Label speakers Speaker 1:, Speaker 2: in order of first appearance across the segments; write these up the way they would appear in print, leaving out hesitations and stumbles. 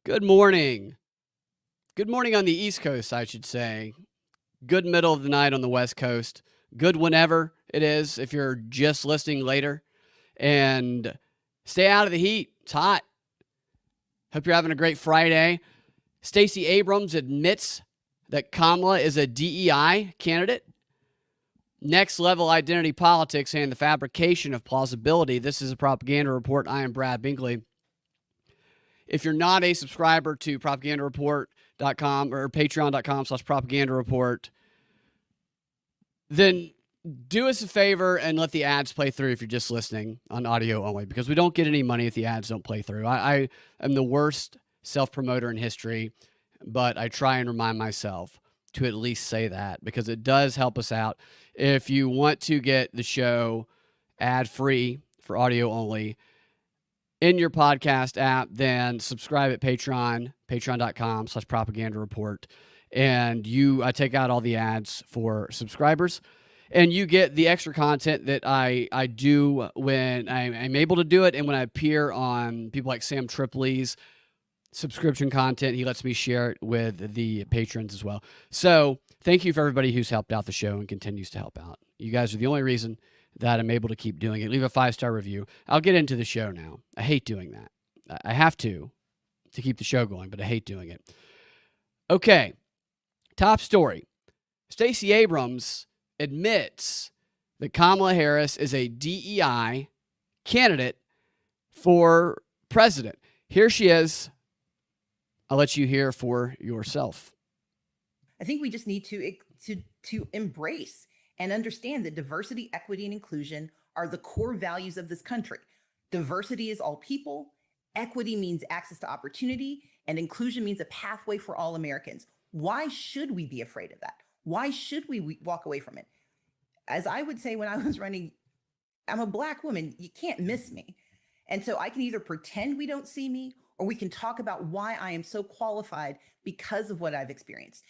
Speaker 1: Good morning. Good morning on the East Coast, I should say. Good middle of the night on the West Coast. Good whenever it is if you're just listening later. And stay out of the heat. It's hot. Hope you're having a great Friday. Stacy Abrams admits that Kamala is a DEI candidate. Next level identity politics and the fabrication of plausibility. This is a propaganda report. I am Brad Binkley. If you're not a subscriber to propagandareport.com or patreon.com/propaganda report, then do us a favor and let the ads play through if you're just listening on audio only, because we don't get any money if the ads don't play through. I am the worst self-promoter in history, but I try and remind myself to at least say that because it does help us out. If you want to get the show ad-free for audio only in your podcast app, then subscribe at patreon.com/propaganda report. And I take out all the ads for subscribers. And you get the extra content that I do when I'm able to do it and when I appear on people like Sam Tripoli's subscription content. He lets me share it with the patrons as well. So thank you for everybody who's helped out the show and continues to help out. You guys are the only reason that I'm able to keep doing it. Leave a 5-star review. I'll get into the show now. I hate doing that. I have to keep the show going, but I hate doing it. Okay, top story. Stacy Abrams admits that Kamala Harris is a DEI candidate for president. Here she is. I'll let you hear for yourself.
Speaker 2: I think we just need to embrace and understand that diversity, equity, and inclusion are the core values of this country. Diversity is all people, equity means access to opportunity, and inclusion means a pathway for all Americans. Why should we be afraid of that? Why should we walk away from it? As I would say when I was running, I'm a Black woman, you can't miss me. And so I can either pretend we don't see me, or we can talk about why I am so qualified because of what I've experienced.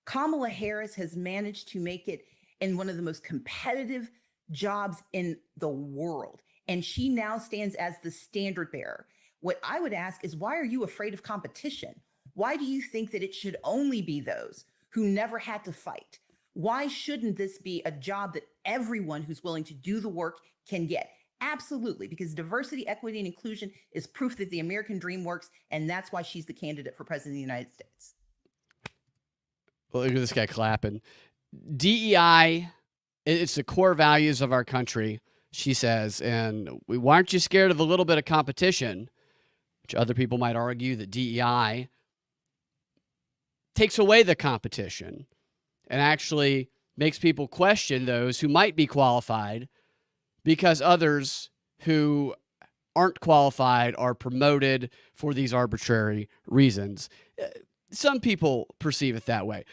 Speaker 2: Kamala Harris has managed to make it in one of the most competitive jobs in the world. And she now stands as the standard bearer. What I would ask is, why are you afraid of competition? Why do you think that it should only be those who never had to fight? Why shouldn't this be a job that everyone who's willing to do the work can get? Absolutely, because diversity, equity, and inclusion is proof that the American dream works, and that's why she's the candidate for president of the United States.
Speaker 1: Well, look at this guy clapping. DEI, it's the core values of our country, she says, and why aren't you scared of a little bit of competition, which other people might argue that DEI takes away the competition and actually makes people question those who might be qualified because others who aren't qualified are promoted for these arbitrary reasons. Some people perceive it that way.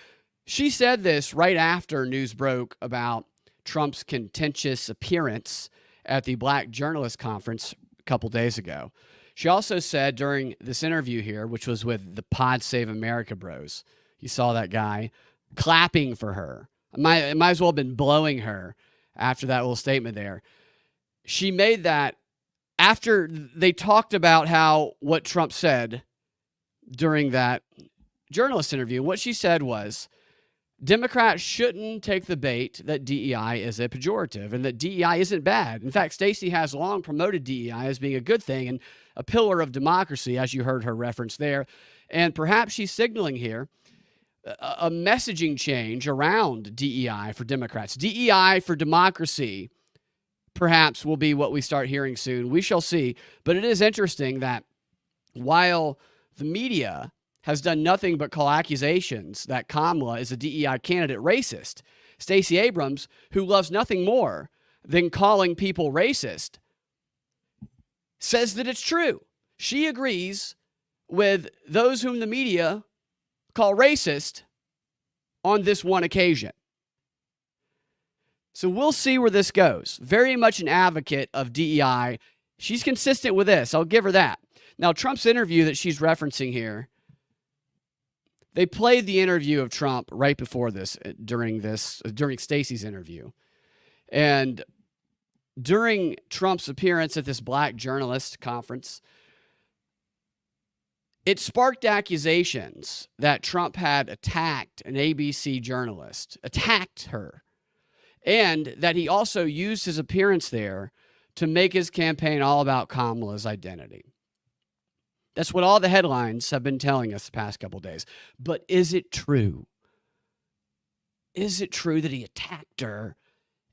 Speaker 1: She said this right after news broke about Trump's contentious appearance at the Black Journalist Conference a couple days ago. She also said during this interview here, which was with the Pod Save America bros, you saw that guy clapping for her. It might as well have been blowing her after that little statement there. She made that after they talked about what Trump said during that journalist interview. What she said was, Democrats shouldn't take the bait that DEI is a pejorative and that DEI isn't bad. In fact, Stacey has long promoted DEI as being a good thing and a pillar of democracy, as you heard her reference there. And perhaps she's signaling here a messaging change around DEI for Democrats. DEI for democracy perhaps will be what we start hearing soon. We shall see. But it is interesting that while the media has done nothing but call accusations that Kamala is a DEI candidate racist, Stacy Abrams, who loves nothing more than calling people racist, says that it's true. She agrees with those whom the media call racist on this one occasion. So we'll see where this goes. Very much an advocate of DEI. She's consistent with this. I'll give her that. Now, Trump's interview that she's referencing here, they played the interview of Trump right before this, during Stacey's interview. And during Trump's appearance at this Black Journalist Conference, It sparked accusations that Trump had attacked an ABC journalist, attacked her, and that he also used his appearance there to make his campaign all about Kamala's identity. That's what all the headlines have been telling us the past couple of days. But is it true? Is it true that he attacked her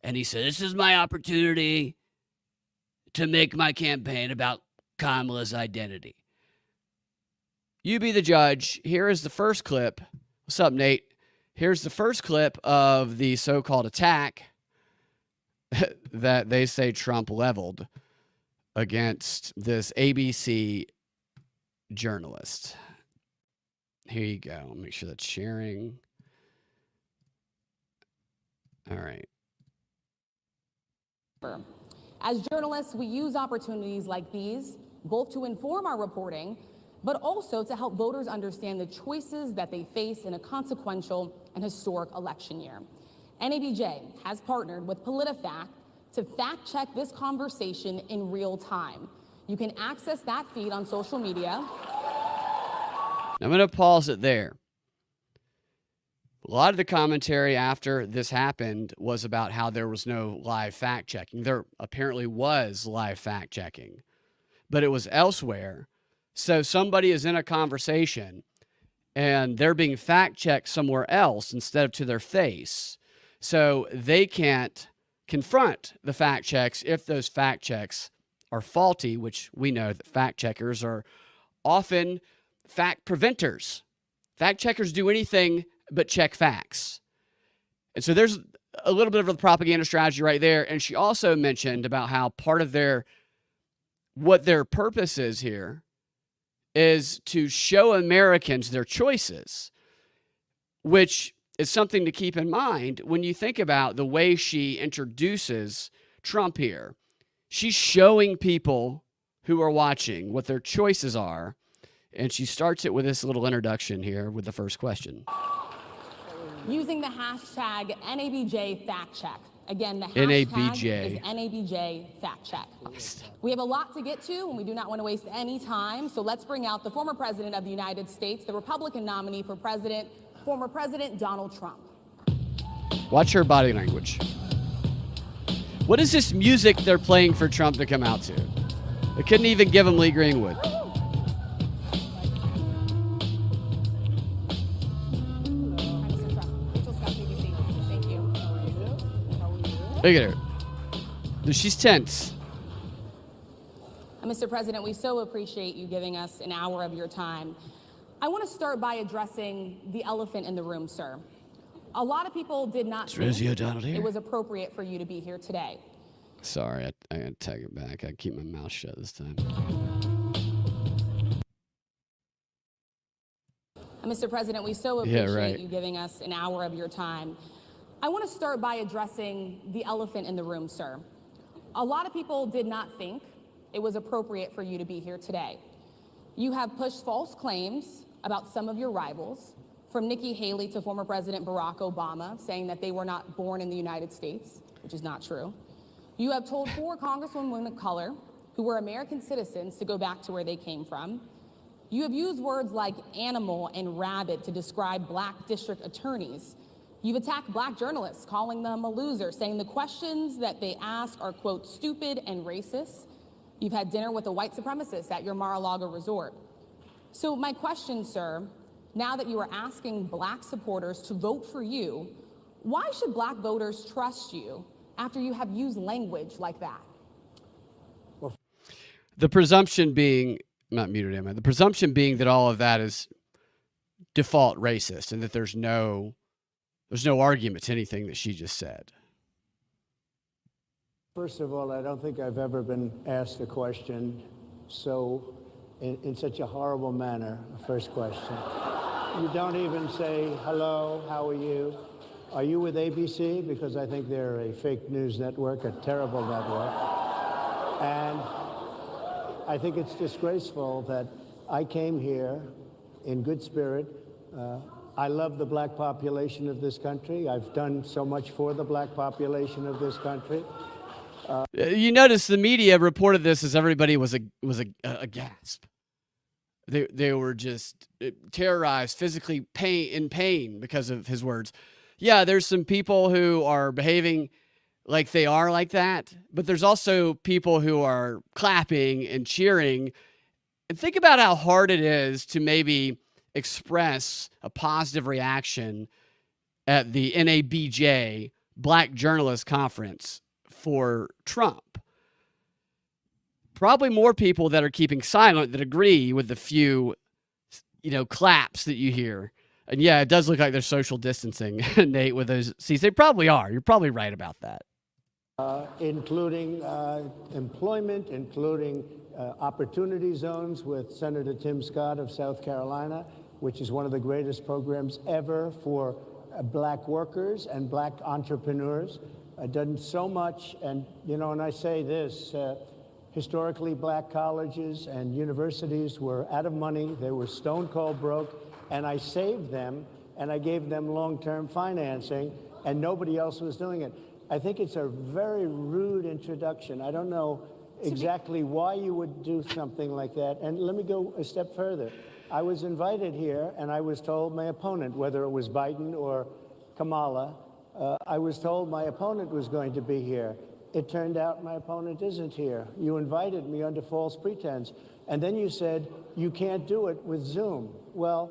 Speaker 1: and he said, this is my opportunity to make my campaign about Kamala's identity? You be the judge. Here is the first clip. What's up, Nate? Here's the first clip of the so-called attack that they say Trump leveled against this ABC journalist. Here you go. I'll make sure that's sharing. All right.
Speaker 3: As journalists, we use opportunities like these both to inform our reporting, but also to help voters understand the choices that they face in a consequential and historic election year. NABJ has partnered with PolitiFact to fact-check this conversation in real time. You can access that feed on social media.
Speaker 1: I'm going to pause it there. A lot of the commentary after this happened was about how there was no live fact-checking. There apparently was live fact-checking, but it was elsewhere. So somebody is in a conversation and they're being fact-checked somewhere else instead of to their face. So they can't confront the fact checks if those fact checks are faulty, which we know that fact checkers are often fact preventers. Fact checkers do anything but check facts. And so there's a little bit of a propaganda strategy right there. And she also mentioned about how part of what their purpose is here is to show Americans their choices, which is something to keep in mind when you think about the way she introduces Trump here. She's showing people who are watching what their choices are, and she starts it with this little introduction here with the first question.
Speaker 3: Using the hashtag NABJFactCheck. Again, the hashtag is NABJFactCheck. We have a lot to get to, and we do not want to waste any time, so let's bring out the former president of the United States, the Republican nominee for president, former President Donald Trump.
Speaker 1: Watch her body language. What is this music they're playing for Trump to come out to? They couldn't even give him Lee Greenwood. Look at her. She's tense.
Speaker 3: Mr. President, we so appreciate you giving us an hour of your time. I want to start by addressing the elephant in the room, sir. A lot of people did not think it was appropriate for you to be here today.
Speaker 1: Sorry, I gotta take it back. I keep my mouth shut this time.
Speaker 3: Mr. President, we so appreciate you giving us an hour of your time. I want to start by addressing the elephant in the room, sir. A lot of people did not think it was appropriate for you to be here today. You have pushed false claims about some of your rivals, from Nikki Haley to former President Barack Obama, saying that they were not born in the United States, which is not true. You have told 4 congresswomen of color who were American citizens to go back to where they came from. You have used words like animal and rabid to describe black district attorneys. You've attacked black journalists, calling them a loser, saying the questions that they ask are, quote, stupid and racist. You've had dinner with a white supremacist at your Mar-a-Lago resort. So my question, sir, now that you are asking black supporters to vote for you, why should black voters trust you after you have used language like that?
Speaker 1: The presumption being, not muted, am I? The presumption being that all of that is default racist and that there's no argument to anything that she just said.
Speaker 4: First of all, I don't think I've ever been asked a question so in such a horrible manner. First question. You don't even say, hello, how are you? Are you with ABC? Because I think they're a fake news network, a terrible network. And I think it's disgraceful that I came here in good spirit. I love the black population of this country. I've done so much for the black population of this country.
Speaker 1: You notice the media reported this as everybody was a gasp. They were just terrorized, physically in pain because of his words. Yeah, there's some people who are behaving like they are like that, but there's also people who are clapping and cheering. And think about how hard it is to maybe express a positive reaction at the NABJ Black Journalist Conference for Trump. Probably more people that are keeping silent that agree with the few, claps that you hear. And yeah, it does look like they're social distancing, Nate, with those seats. They probably are. You're probably right about that.
Speaker 4: Including employment, including opportunity zones with Senator Tim Scott of South Carolina, which is one of the greatest programs ever for black workers and black entrepreneurs. Done so much, and and I say this, historically black colleges and universities were out of money. They were stone cold broke, and I saved them, and I gave them long-term financing, and nobody else was doing it. I think it's a very rude introduction. I don't know exactly why you would do something like that. And let me go a step further. I was invited here, and I was told my opponent, whether it was Biden or Kamala, I was told my opponent was going to be here. It turned out my opponent isn't here. You invited me under false pretense. And then you said, you can't do it with Zoom. Well,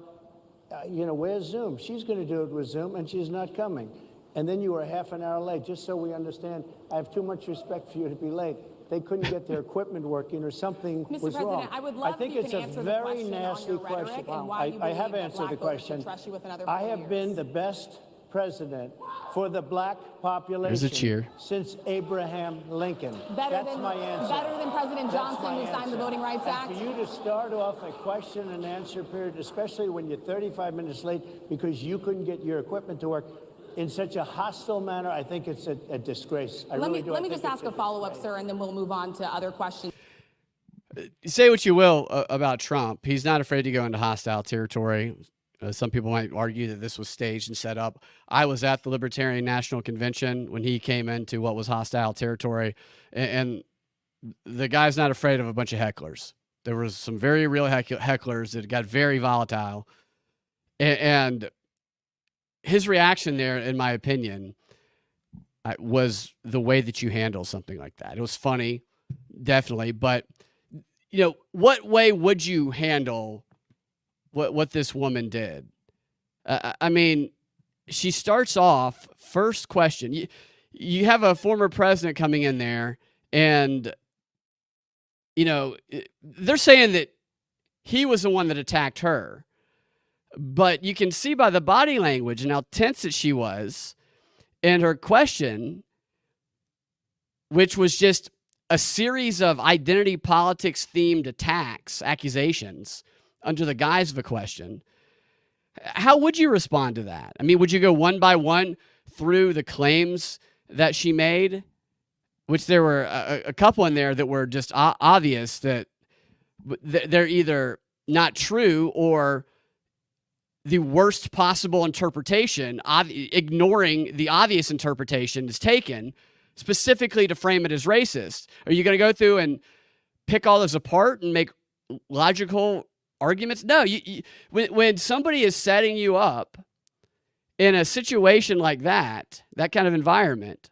Speaker 4: where's Zoom? She's going to do it with Zoom, and she's not coming. And then you were half an hour late. Just so we understand, I have too much respect for you to be late. They couldn't get their equipment working, or something
Speaker 3: Mr.
Speaker 4: was wrong.
Speaker 3: President, I would love
Speaker 4: I think
Speaker 3: if you
Speaker 4: it's
Speaker 3: can
Speaker 4: a
Speaker 3: answer
Speaker 4: very
Speaker 3: the question
Speaker 4: nasty
Speaker 3: on your rhetoric
Speaker 4: question.
Speaker 3: and why you
Speaker 4: I
Speaker 3: believe
Speaker 4: have
Speaker 3: that
Speaker 4: answered the
Speaker 3: black voters should
Speaker 4: question.
Speaker 3: trust you with another
Speaker 4: I
Speaker 3: 4
Speaker 4: have
Speaker 3: years.
Speaker 4: been the best president for the black population
Speaker 1: There's a cheer.
Speaker 4: since Abraham Lincoln.
Speaker 3: Better
Speaker 4: That's my answer.
Speaker 3: Better than President
Speaker 4: That's
Speaker 3: Johnson,
Speaker 4: my
Speaker 3: who signed the
Speaker 4: answer.
Speaker 3: Voting Rights
Speaker 4: And
Speaker 3: Act.
Speaker 4: for you to start off a question and answer period, especially when you're 35 minutes late because you couldn't get your equipment to work, in such a hostile manner, I think it's a disgrace.
Speaker 3: Let me just ask a follow-up, sir, and then we'll move on to other questions.
Speaker 1: Say what you will about Trump. He's not afraid to go into hostile territory. Some people might argue that this was staged and set up. I was at the Libertarian National Convention when he came into what was hostile territory, and the guy's not afraid of a bunch of hecklers. There was some very real hecklers that got very volatile, and his reaction there, in my opinion, was the way that you handle something like that. It was funny, definitely, but what way would you handle what this woman did? I mean, she starts off, first question. You have a former president coming in there, and they're saying that he was the one that attacked her. But you can see by the body language and how tense that she was, and her question, which was just a series of identity politics themed attacks, accusations, under the guise of a question. How would you respond to that? I mean, would you go one by one through the claims that she made, which there were a couple in there that were just obvious that they're either not true or the worst possible interpretation, ignoring the obvious interpretation, is taken specifically to frame it as racist? Are you going to go through and pick all this apart and make logical arguments? No. When somebody is setting you up in a situation like that kind of environment,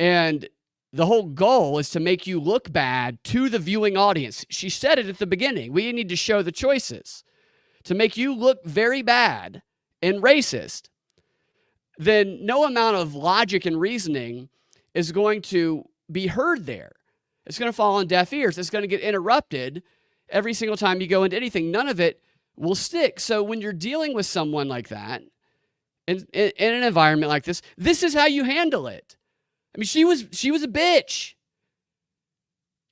Speaker 1: and the whole goal is to make you look bad to the viewing audience. She said it at the beginning. We need to show the choices to make you look very bad and racist. Then no amount of logic and reasoning is going to be heard there. It's going to fall on deaf ears. It's going to get interrupted every single time you go into anything. None of it will stick. So when you're dealing with someone like that, in an environment like this is how you handle it. I mean, she was a bitch.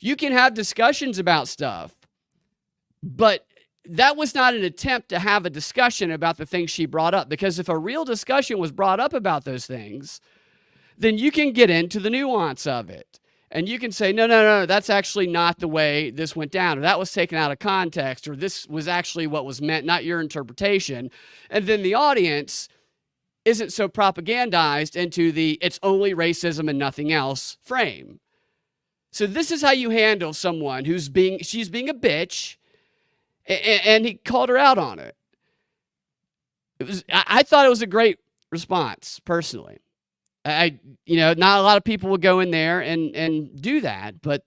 Speaker 1: You can have discussions about stuff, but that was not an attempt to have a discussion about the things she brought up, because if a real discussion was brought up about those things, then you can get into the nuance of it. And you can say, no, that's actually not the way this went down, or that was taken out of context, or this was actually what was meant, not your interpretation. And then the audience isn't so propagandized into the it's only racism and nothing else frame. So this is how you handle someone she's being a bitch, And he called her out on it. I thought it was a great response, personally. Not a lot of people would go in there and do that, but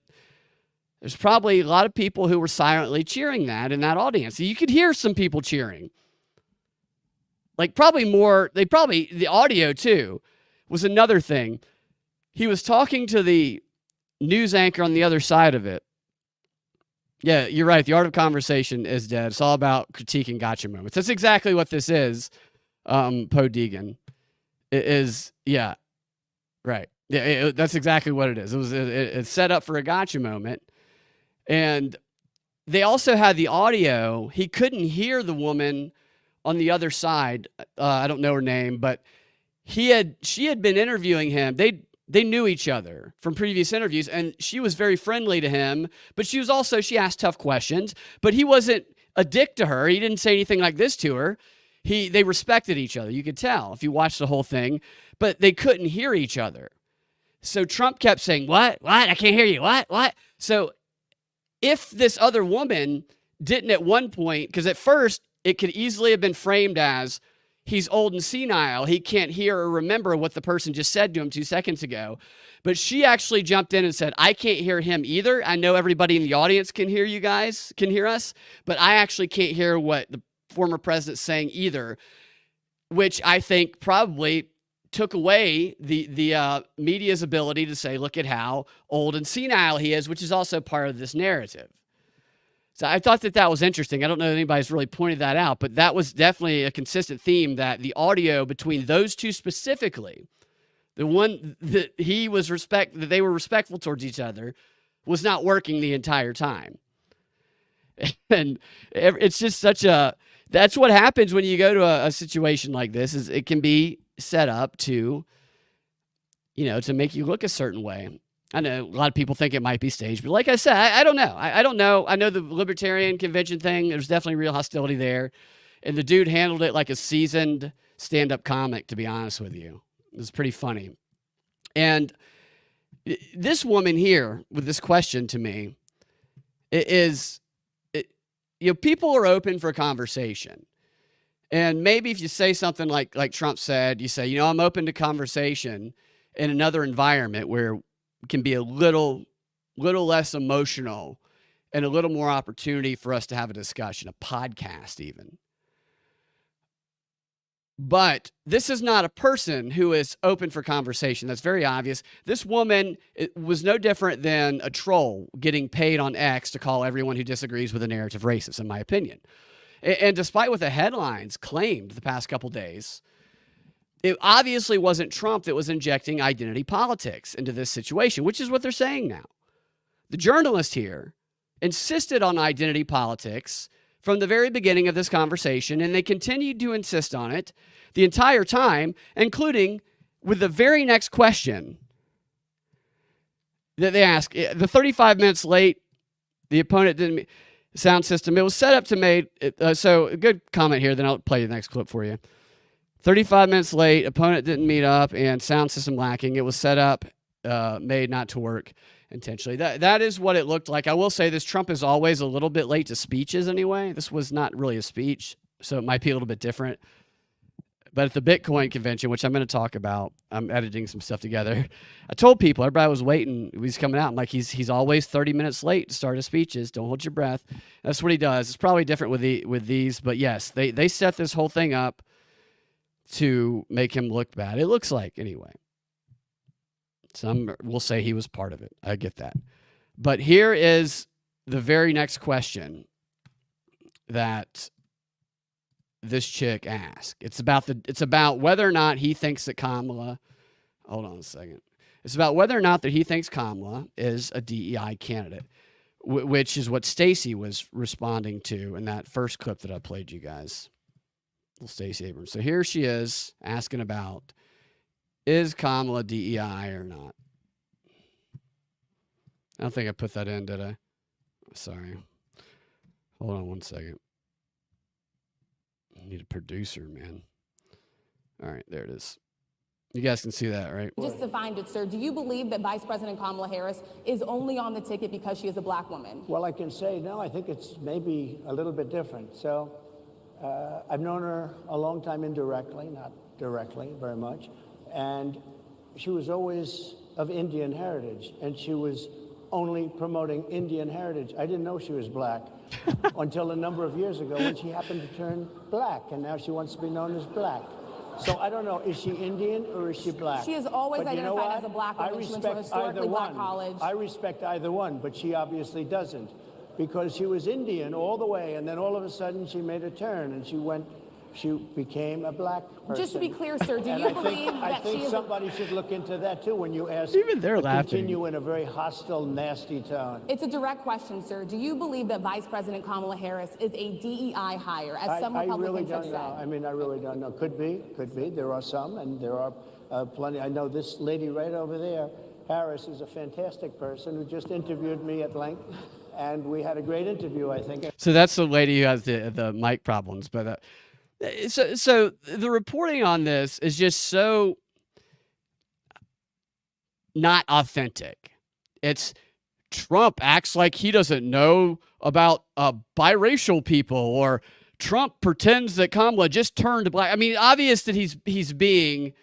Speaker 1: there's probably a lot of people who were silently cheering that in that audience. You could hear some people cheering. Like the audio too was another thing. He was talking to the news anchor on the other side of it. Yeah, you're right. The art of conversation is dead. It's all about critiquing gotcha moments. That's exactly what this is, Poe Deegan. It is, yeah, right. Yeah, that's exactly what it is. It's set up for a gotcha moment. And they also had the audio. He couldn't hear the woman on the other side. I don't know her name, but she had been interviewing him. They knew each other from previous interviews, and she was very friendly to him, but she asked tough questions, but he wasn't a dick to her. He didn't say anything like this to her. They respected each other. You could tell if you watched the whole thing, but they couldn't hear each other. So Trump kept saying, what? I can't hear you. What? So if this other woman didn't at one point, because at first it could easily have been framed as, he's old and senile. He can't hear or remember what the person just said to him 2 seconds ago. But she actually jumped in and said, I can't hear him either. I know everybody in the audience can hear you guys, can hear us, but I actually can't hear what the former president's saying either, which I think probably took away the media's ability to say, look at how old and senile he is, which is also part of this narrative. So I thought that was interesting. I don't know if anybody's really pointed that out, but that was definitely a consistent theme, that the audio between those two specifically, the one that that they were respectful towards each other, was not working the entire time. And it's just that's what happens when you go to a situation like this, is it can be set up to make you look a certain way. I know a lot of people think it might be staged, but like I said, I don't know. I don't know. I know the Libertarian Convention thing, there's definitely real hostility there. And the dude handled it like a seasoned stand-up comic, to be honest with you. It was pretty funny. And this woman here with this question to me people are open for conversation. And maybe if you say something like Trump said, you say, I'm open to conversation in another environment where can be a little less emotional and a little more opportunity for us to have a discussion, a podcast even. But this is not a person who is open for conversation. That's very obvious. This woman was no different than a troll getting paid on X to call everyone who disagrees with the narrative racist, in my opinion. And despite what the headlines claimed the past couple days, it obviously wasn't Trump that was injecting identity politics into this situation, which is what they're saying now. The journalist here insisted on identity politics from the very beginning of this conversation, and they continued to insist on it the entire time, including with the very next question that they ask. The 35 minutes late, the opponent didn't sound system. It was set up to make so a good comment here, then I'll play the next clip for you. 35 minutes late, opponent didn't meet up, and sound system lacking. It was set up, made not to work intentionally. That is what it looked like. I will say this, Trump is always a little bit late to speeches anyway. This was not really a speech, so it might be a little bit different. But at the Bitcoin convention, which I'm going to talk about, I'm editing some stuff together. I told people, everybody was waiting. He's coming out. I'm like, he's always 30 minutes late to start his speeches. Don't hold your breath. That's what he does. It's probably different with these, but yes, they set this whole thing up to make him look bad. It looks like, anyway. Some will say he was part of it. I get that. But here is the very next question that this chick asked. It's about whether or not he thinks that Kamala, hold on a second. It's about whether or not that he thinks Kamala is a DEI candidate, which is what Stacy was responding to in that first clip that I played you guys. Stacy Abrams. So here she is asking about, is Kamala DEI or not? I don't think I put that in, did I? Sorry. Hold on one second. I need a producer, man. All right, there it is. You guys can see that, right?
Speaker 3: Just to find it, sir, do you believe that Vice President Kamala Harris is only on the ticket because she is a black woman?
Speaker 4: Well, I can say, no, I think it's maybe a little bit different. So I've known her a long time indirectly, not directly very much. And she was always of Indian heritage, and she was only promoting Indian heritage. I didn't know she was black until a number of years ago when she happened to turn black, and now she wants to be known as black. So I don't know, is she Indian or is she black?
Speaker 3: She has always
Speaker 4: But
Speaker 3: identified as a black woman.
Speaker 4: I
Speaker 3: She went to a
Speaker 4: respect
Speaker 3: historically
Speaker 4: either
Speaker 3: black
Speaker 4: one.
Speaker 3: college.
Speaker 4: I respect either one, but she obviously doesn't, because she was Indian all the way, and then all of a sudden she made a turn and she became a black person.
Speaker 3: Just to be clear, sir, do
Speaker 4: And
Speaker 3: you
Speaker 4: I
Speaker 3: believe
Speaker 4: think,
Speaker 3: that
Speaker 4: I think
Speaker 3: she is
Speaker 4: somebody should look into that too when you ask.
Speaker 1: Even they're laughing.
Speaker 4: Continue in a very hostile, nasty tone.
Speaker 3: It's a direct question, sir. Do you believe that Vice President Kamala Harris is a DEI hire, as some
Speaker 4: I
Speaker 3: Republicans
Speaker 4: really
Speaker 3: have
Speaker 4: don't
Speaker 3: said?
Speaker 4: know. I mean, I really don't know. Could be. There are some, and there are plenty. I know this lady right over there, Harris, is a fantastic person who just interviewed me at length, and we had a great interview, I think.
Speaker 1: So that's the lady who has the mic problems. But so the reporting on this is just so not authentic. It's Trump acts like he doesn't know about biracial people, or Trump pretends that Kamala just turned black. I mean, obvious that he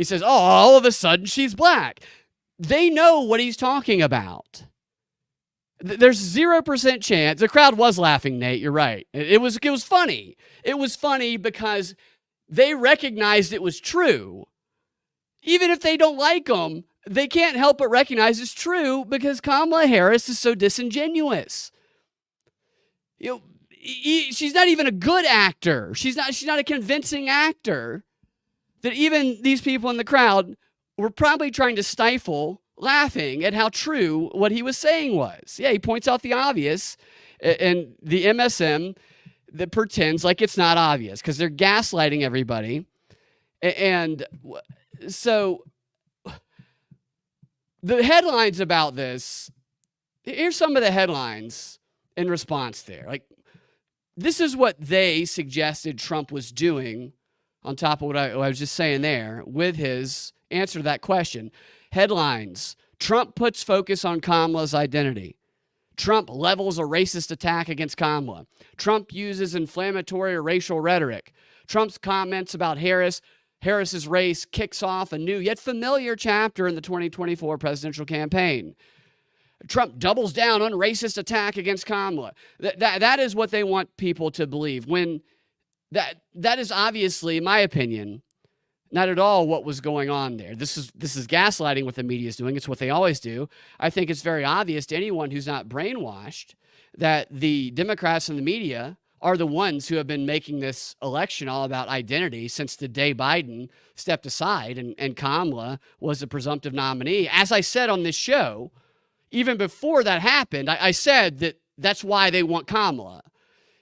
Speaker 1: says, oh, all of a sudden she's black. They know what he's talking about. There's 0% chance. The crowd was laughing, Nate. You're right. It was funny. It was funny because they recognized it was true. Even if they don't like him, they can't help but recognize it's true because Kamala Harris is so disingenuous. She's not even a good actor. She's not a convincing actor that even these people in the crowd were probably trying to stifle laughing at how true what he was saying was. Yeah, he points out the obvious, and the MSM that pretends like it's not obvious because they're gaslighting everybody. And so the headlines about this, here's some of the headlines in response there. Like, this is what they suggested Trump was doing on top of what I was just saying there with his answer to that question. Headlines: Trump puts focus on Kamala's identity. Trump levels a racist attack against Kamala. Trump uses inflammatory or racial rhetoric. Trump's comments about Harris's race kicks off a new yet familiar chapter in the 2024 presidential campaign. Trump doubles down on racist attack against Kamala. That is what they want people to believe. When that is obviously, in my opinion, not at all what was going on there. This is gaslighting what the media is doing. It's what they always do. I think it's very obvious to anyone who's not brainwashed that the Democrats and the media are the ones who have been making this election all about identity since the day Biden stepped aside and Kamala was the presumptive nominee. As I said on this show, even before that happened, I said that that's why they want Kamala,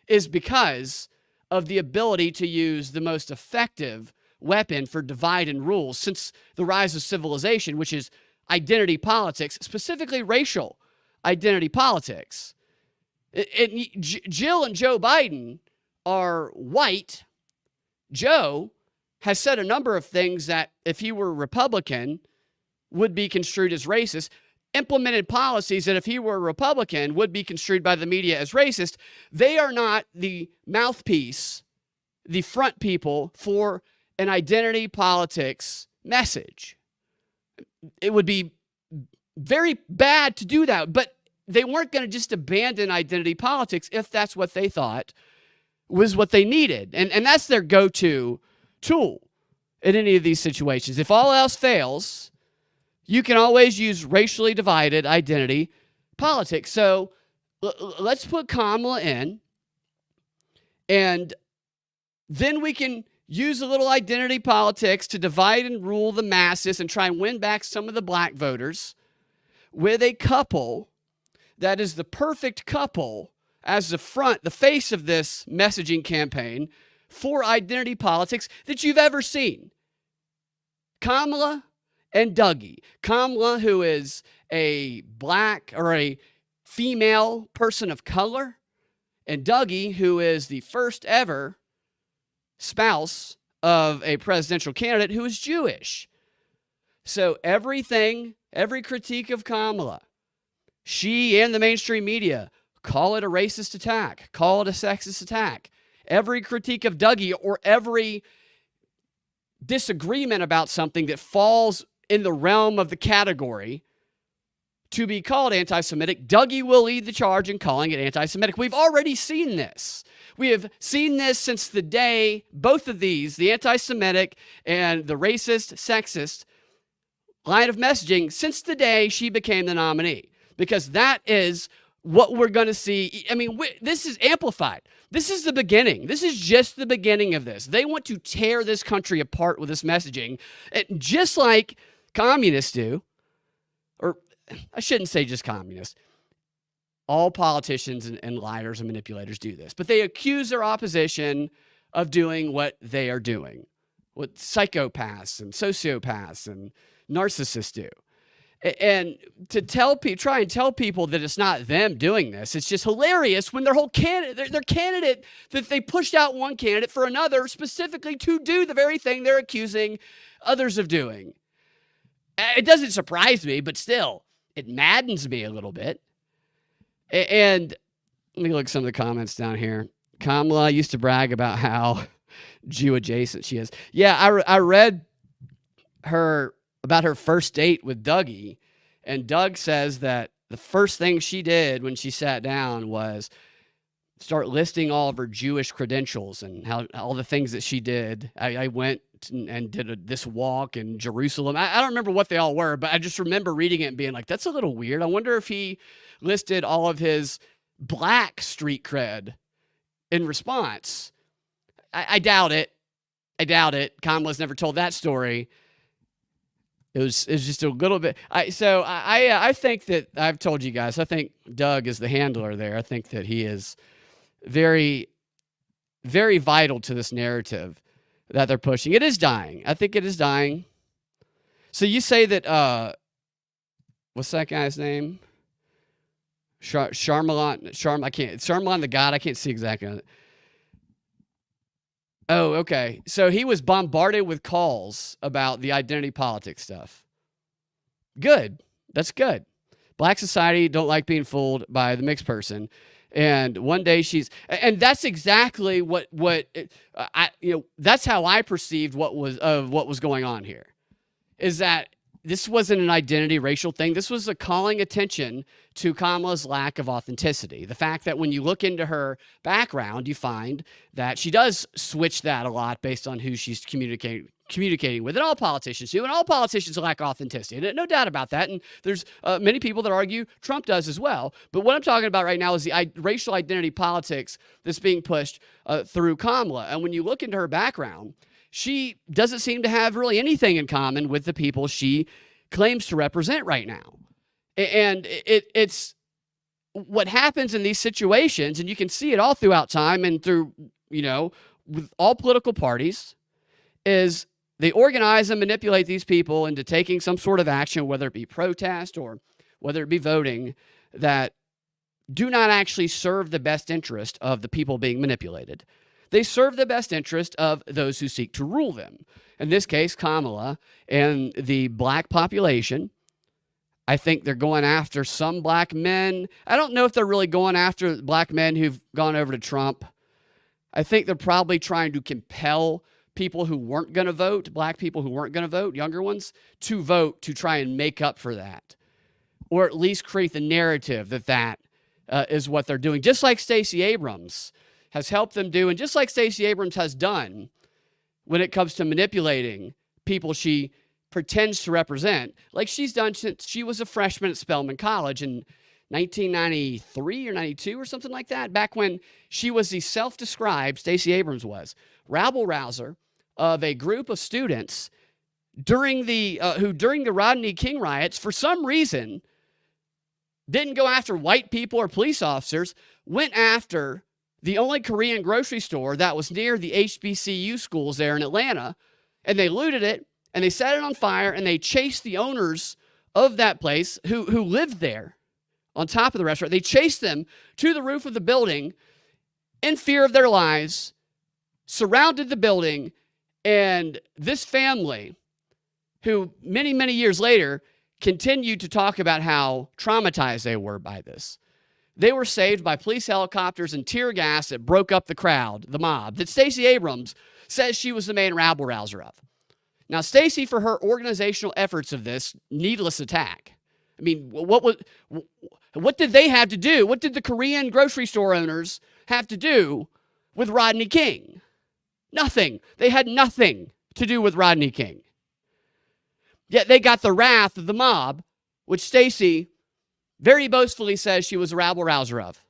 Speaker 1: is because of the ability to use the most effective weapon for divide and rule since the rise of civilization, which is identity politics, specifically racial identity politics. Jill and Joe Biden are white. Joe has said a number of things that, if he were Republican, would be construed as racist, implemented policies that, if he were a Republican, would be construed by the media as racist. They are not the mouthpiece, the front people for an identity politics message. It would be very bad to do that, but they weren't going to just abandon identity politics if that's what they thought was what they needed. And that's their go-to tool in any of these situations. If all else fails, you can always use racially divided identity politics. So let's put Kamala in, and then we can use a little identity politics to divide and rule the masses and try and win back some of the black voters with a couple that is the perfect couple as the face of this messaging campaign for identity politics that you've ever seen. Kamala and Dougie. Kamala, who is a black or a female person of color, and Dougie, who is the first ever spouse of a presidential candidate who is Jewish. So every critique of Kamala, she and the mainstream media call it a racist attack, call it a sexist attack. Every critique of Dougie or every disagreement about something that falls in the realm of the category to be called anti-Semitic, Dougie will lead the charge in calling it anti-Semitic. We've already seen this. We have seen this since the day, both of these, the anti-Semitic and the racist, sexist line of messaging, since the day she became the nominee, because that is what we're going to see. I mean, this is amplified. This is the beginning. This is just the beginning of this. They want to tear this country apart with this messaging, just like communists do, or I shouldn't say just communists. All politicians and liars and manipulators do this, but they accuse their opposition of doing what they are doing, what psychopaths and sociopaths and narcissists do. And to try and tell people that it's not them doing this, it's just hilarious when their whole their candidate, that they pushed out one candidate for another specifically to do the very thing they're accusing others of doing. It doesn't surprise me, but still, it maddens me a little bit. And let me look at some of the comments down here. Kamala used to brag about how Jew adjacent she is. Yeah, I read about her first date with Dougie, and Doug says that the first thing she did when she sat down was start listing all of her Jewish credentials and how all the things that she did. I went and did this walk in Jerusalem. I don't remember what they all were, but I just remember reading it and being like, that's a little weird. I wonder if he listed all of his black street cred in response. I doubt it. Kamala's never told that story. It was just a little bit. I think that I've told you guys, I think Doug is the handler there. I think that he is very, very vital to this narrative that they're pushing. It is dying. I think it is dying. So you say that, what's that guy's name? Sharmalan the God. I can't see exactly. Oh, okay. So he was bombarded with calls about the identity politics stuff. Good. That's good. Black society don't like being fooled by the mixed person. And one day and that's exactly that's how I perceived what was going on here, is that this wasn't an identity racial thing. This was a calling attention to Kamala's lack of authenticity. The fact that when you look into her background, you find that she does switch that a lot based on who she's communicating with. And all politicians do, and all politicians lack authenticity. And no doubt about that. And there's many people that argue Trump does as well. But what I'm talking about right now is the racial identity politics that's being pushed through Kamala. And when you look into her background, she doesn't seem to have really anything in common with the people she claims to represent right now. And it's what happens in these situations, and you can see it all throughout time and through, with all political parties, is they organize and manipulate these people into taking some sort of action, whether it be protest or whether it be voting, that do not actually serve the best interest of the people being manipulated. They serve the best interest of those who seek to rule them. In this case, Kamala and the black population. I think they're going after some black men. I don't know if they're really going after black men who've gone over to Trump. I think they're probably trying to compel people who weren't going to vote, black people who weren't going to vote, younger ones, to vote to try and make up for that, or at least create the narrative that is what they're doing. Just like Stacy Abrams has helped them do, and just like Stacy Abrams has done when it comes to manipulating people she pretends to represent, like she's done since she was a freshman at Spelman College in 1993 or 92 or something like that, back when she was the self-described, Stacy Abrams was, rabble-rouser of a group of students during the Rodney King riots, for some reason, didn't go after white people or police officers, went after the only Korean grocery store that was near the HBCU schools there in Atlanta, and they looted it, and they set it on fire, and they chased the owners of that place who lived there on top of the restaurant. They chased them to the roof of the building in fear of their lives, surrounded the building, and this family who many, many years later continued to talk about how traumatized they were by this. They were saved by police helicopters and tear gas that broke up the crowd, the mob, that Stacy Abrams says she was the main rabble-rouser of. Now, Stacy, for her organizational efforts of this needless attack, I mean, what did they have to do? What did the Korean grocery store owners have to do with Rodney King? Nothing. They had nothing to do with Rodney King. Yet they got the wrath of the mob, which Stacy very boastfully says she was a rabble-rouser of.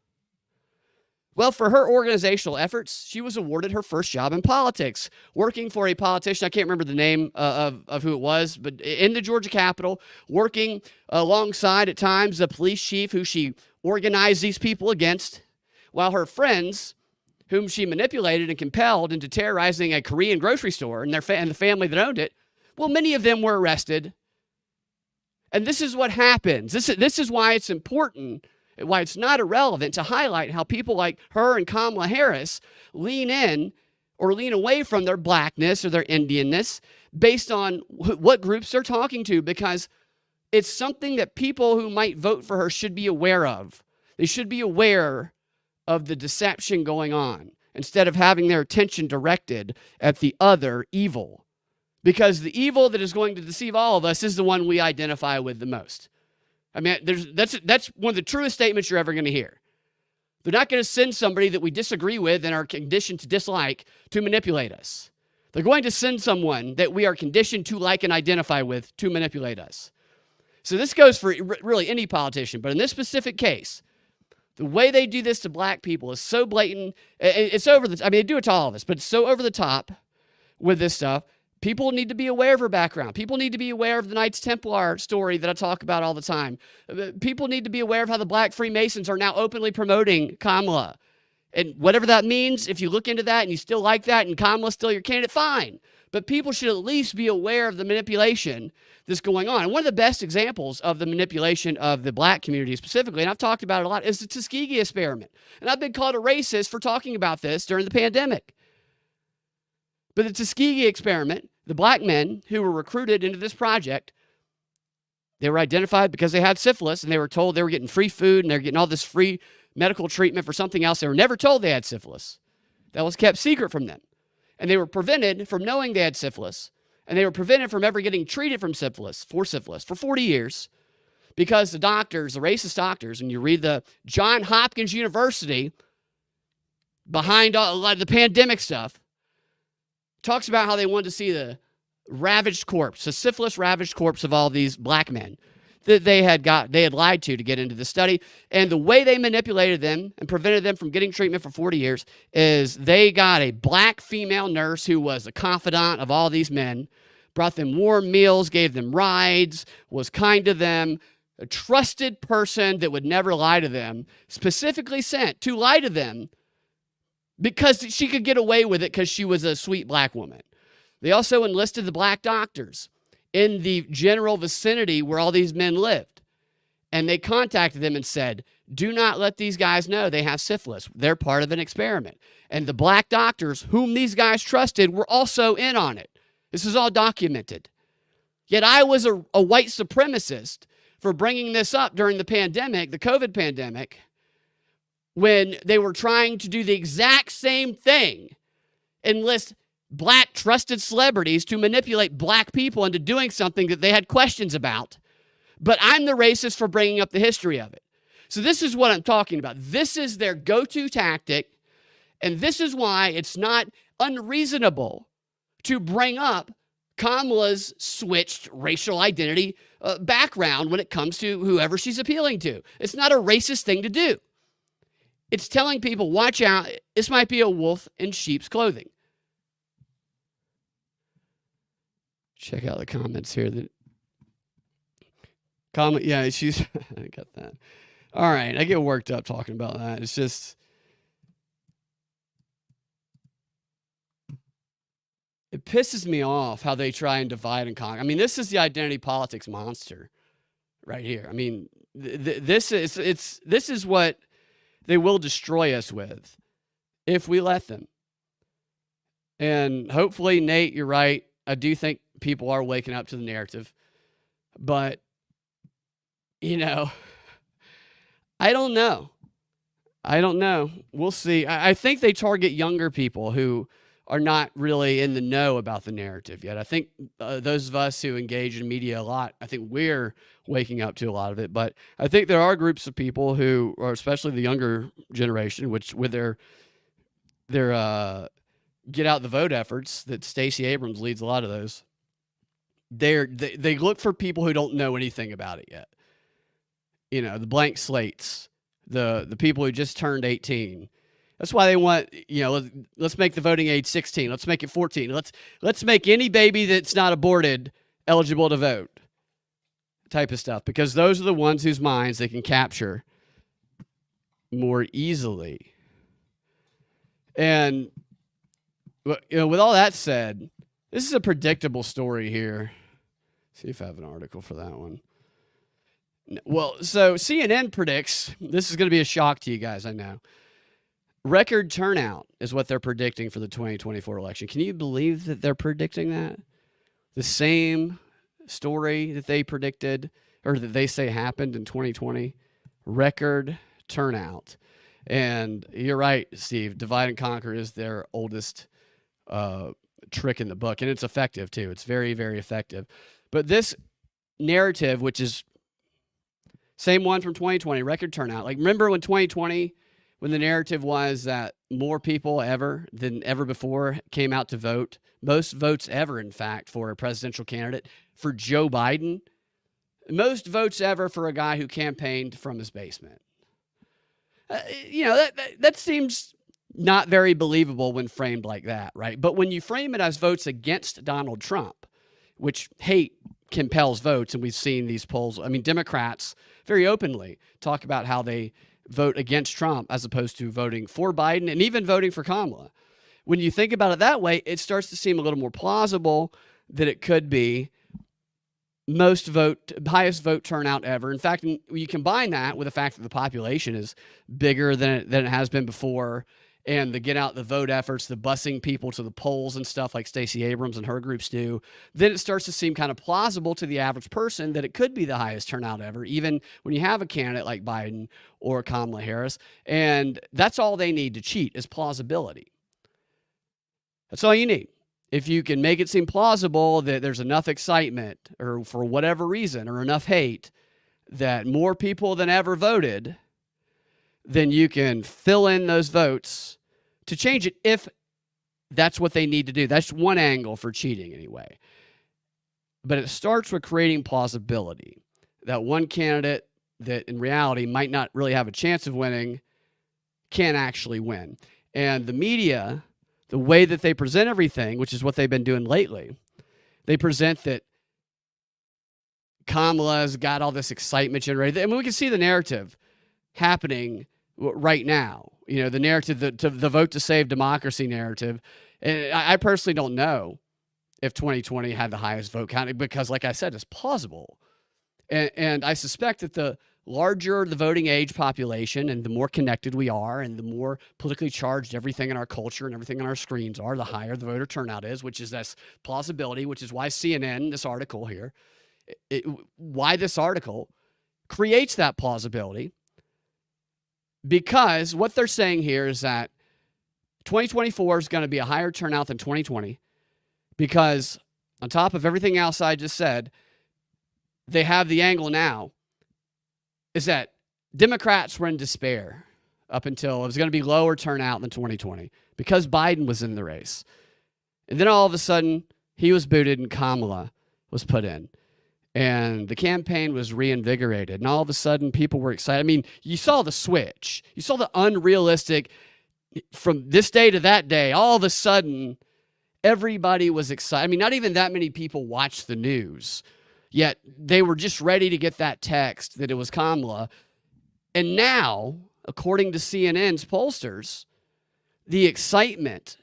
Speaker 1: Well, for her organizational efforts, she was awarded her first job in politics, working for a politician. I can't remember the name of who it was, but in the Georgia Capitol, working alongside at times the police chief who she organized these people against, while her friends, whom she manipulated and compelled into terrorizing a Korean grocery store and the family that owned it, well, many of them were arrested. And this is what happens. This is why it's important, why it's not irrelevant to highlight how people like her and Kamala Harris lean in or lean away from their blackness or their Indianness based on what groups they're talking to, because it's something that people who might vote for her should be aware of. They should be aware of the deception going on instead of having their attention directed at the other evil. Because the evil that is going to deceive all of us is the one we identify with the most. I mean, that's one of the truest statements you're ever going to hear. They're not going to send somebody that we disagree with and are conditioned to dislike to manipulate us. They're going to send someone that we are conditioned to like and identify with to manipulate us. So this goes for really any politician, but in this specific case, the way they do this to black people is so blatant. It's over the. I mean, they do it to all of us, but it's so over the top with this stuff. People need to be aware of her background. People need to be aware of the Knights Templar story that I talk about all the time. People need to be aware of how the Black Freemasons are now openly promoting Kamala. And whatever that means, if you look into that and you still like that and Kamala's still your candidate, fine. But people should at least be aware of the manipulation that's going on. And one of the best examples of the manipulation of the black community specifically, and I've talked about it a lot, is the Tuskegee experiment. And I've been called a racist for talking about this during the pandemic. But the Tuskegee experiment, the black men who were recruited into this project, they were identified because they had syphilis, and they were told they were getting free food and they were getting all this free medical treatment for something else. They were never told they had syphilis. That was kept secret from them. And they were prevented from knowing they had syphilis, and they were prevented from ever getting treated from syphilis for 40 years because the doctors, the racist doctors, and you read the Johns Hopkins University behind a lot of the pandemic stuff, talks about how they wanted to see the ravaged corpse, the syphilis-ravaged corpse of all these black men that they had lied to get into the study. And the way they manipulated them and prevented them from getting treatment for 40 years is they got a black female nurse who was a confidant of all these men, brought them warm meals, gave them rides, was kind to them, a trusted person that would never lie to them, specifically sent to lie to them because she could get away with it because she was a sweet black woman. They also enlisted the black doctors in the general vicinity where all these men lived. And they contacted them and said, do not let these guys know they have syphilis. They're part of an experiment. And the black doctors, whom these guys trusted, were also in on it. This is all documented. Yet I was a white supremacist for bringing this up during the pandemic, the COVID pandemic, when they were trying to do the exact same thing, enlist black trusted celebrities to manipulate black people into doing something that they had questions about. But I'm the racist for bringing up the history of it. So this is what I'm talking about. This is their go-to tactic, and this is why it's not unreasonable to bring up Kamala's switched racial identity background when it comes to whoever she's appealing to. It's not a racist thing to do. It's telling people, watch out, this might be a wolf in sheep's clothing. Check out the comments here. Yeah, she's, I got that. All right, I get worked up talking about that. It's just, it pisses me off how they try and divide and conquer. I mean, this is the identity politics monster right here. I mean, this is what they will destroy us with if we let them. And hopefully, Nate, you're right. I do think people are waking up to the narrative. But, you know, I don't know. We'll see. I think they target younger people who are not really in the know about the narrative yet. I think those of us who engage in media a lot, I think we're waking up to a lot of it. But I think there are groups of people who, or especially the younger generation, which with their get out the vote efforts, that Stacy Abrams leads a lot of those. They look for people who don't know anything about it yet. You know, the blank slates, the people who just turned 18. That's why they want, you know, let's make the voting age 16. Let's make it 14. Let's make any baby that's not aborted eligible to vote, type of stuff, because those are the ones whose minds they can capture more easily. And, you know, with all that said, this is a predictable story here. See if I have an article for that one. Well, so CNN predicts, this is going to be a shock to you guys, I know. Record turnout is what they're predicting for the 2024 election. Can you believe that they're predicting that? The same story that they predicted, or that they say happened in 2020. Record turnout. And you're right, Steve. Divide and conquer is their oldest trick in the book. And it's effective, too. It's very, very effective. But this narrative, which is same one from 2020, record turnout. Like, remember when 2020, when the narrative was that more people than ever before came out to vote, most votes ever, in fact, for a presidential candidate, for Joe Biden, most votes ever for a guy who campaigned from his basement. You know, that seems not very believable when framed like that, right? But when you frame it as votes against Donald Trump, which hate compels votes, and we've seen these polls. I mean, Democrats very openly talk about how they vote against Trump as opposed to voting for Biden and even voting for Kamala. When you think about it that way, it starts to seem a little more plausible that it could be highest vote turnout ever. In fact, you combine that with the fact that the population is bigger than it has been before, and the get out the vote efforts, the busing people to the polls and stuff like Stacy Abrams and her groups do, then it starts to seem kind of plausible to the average person that it could be the highest turnout ever, even when you have a candidate like Biden or Kamala Harris. And that's all they need to cheat is plausibility. That's all you need. If you can make it seem plausible that there's enough excitement or for whatever reason or enough hate that more people than ever voted, then you can fill in those votes to change it if that's what they need to do. That's one angle for cheating anyway. But it starts with creating plausibility. That one candidate that in reality might not really have a chance of winning can actually win. And the media, the way that they present everything, which is what they've been doing lately, they present that Kamala's got all this excitement generated. I mean, we can see the narrative happening right now. You know, the narrative, the vote to save democracy narrative. And I personally don't know if 2020 had the highest vote count because, like I said, it's plausible. And I suspect that the larger the voting age population and the more connected we are and the more politically charged everything in our culture and everything on our screens are, the higher the voter turnout is, which is this plausibility, which is why CNN, this article here, why this article creates that plausibility. Because what they're saying here is that 2024 is going to be a higher turnout than 2020 because on top of everything else I just said, they have the angle now is that Democrats were in despair up until it was going to be lower turnout than 2020 because Biden was in the race. And then all of a sudden, he was booted and Kamala was put in. And the campaign was reinvigorated. And all of a sudden, people were excited. I mean, you saw the switch. You saw the unrealistic, from this day to that day, all of a sudden, everybody was excited. I mean, not even that many people watched the news. Yet, they were just ready to get that text that it was Kamala. And now, according to CNN's pollsters, the excitement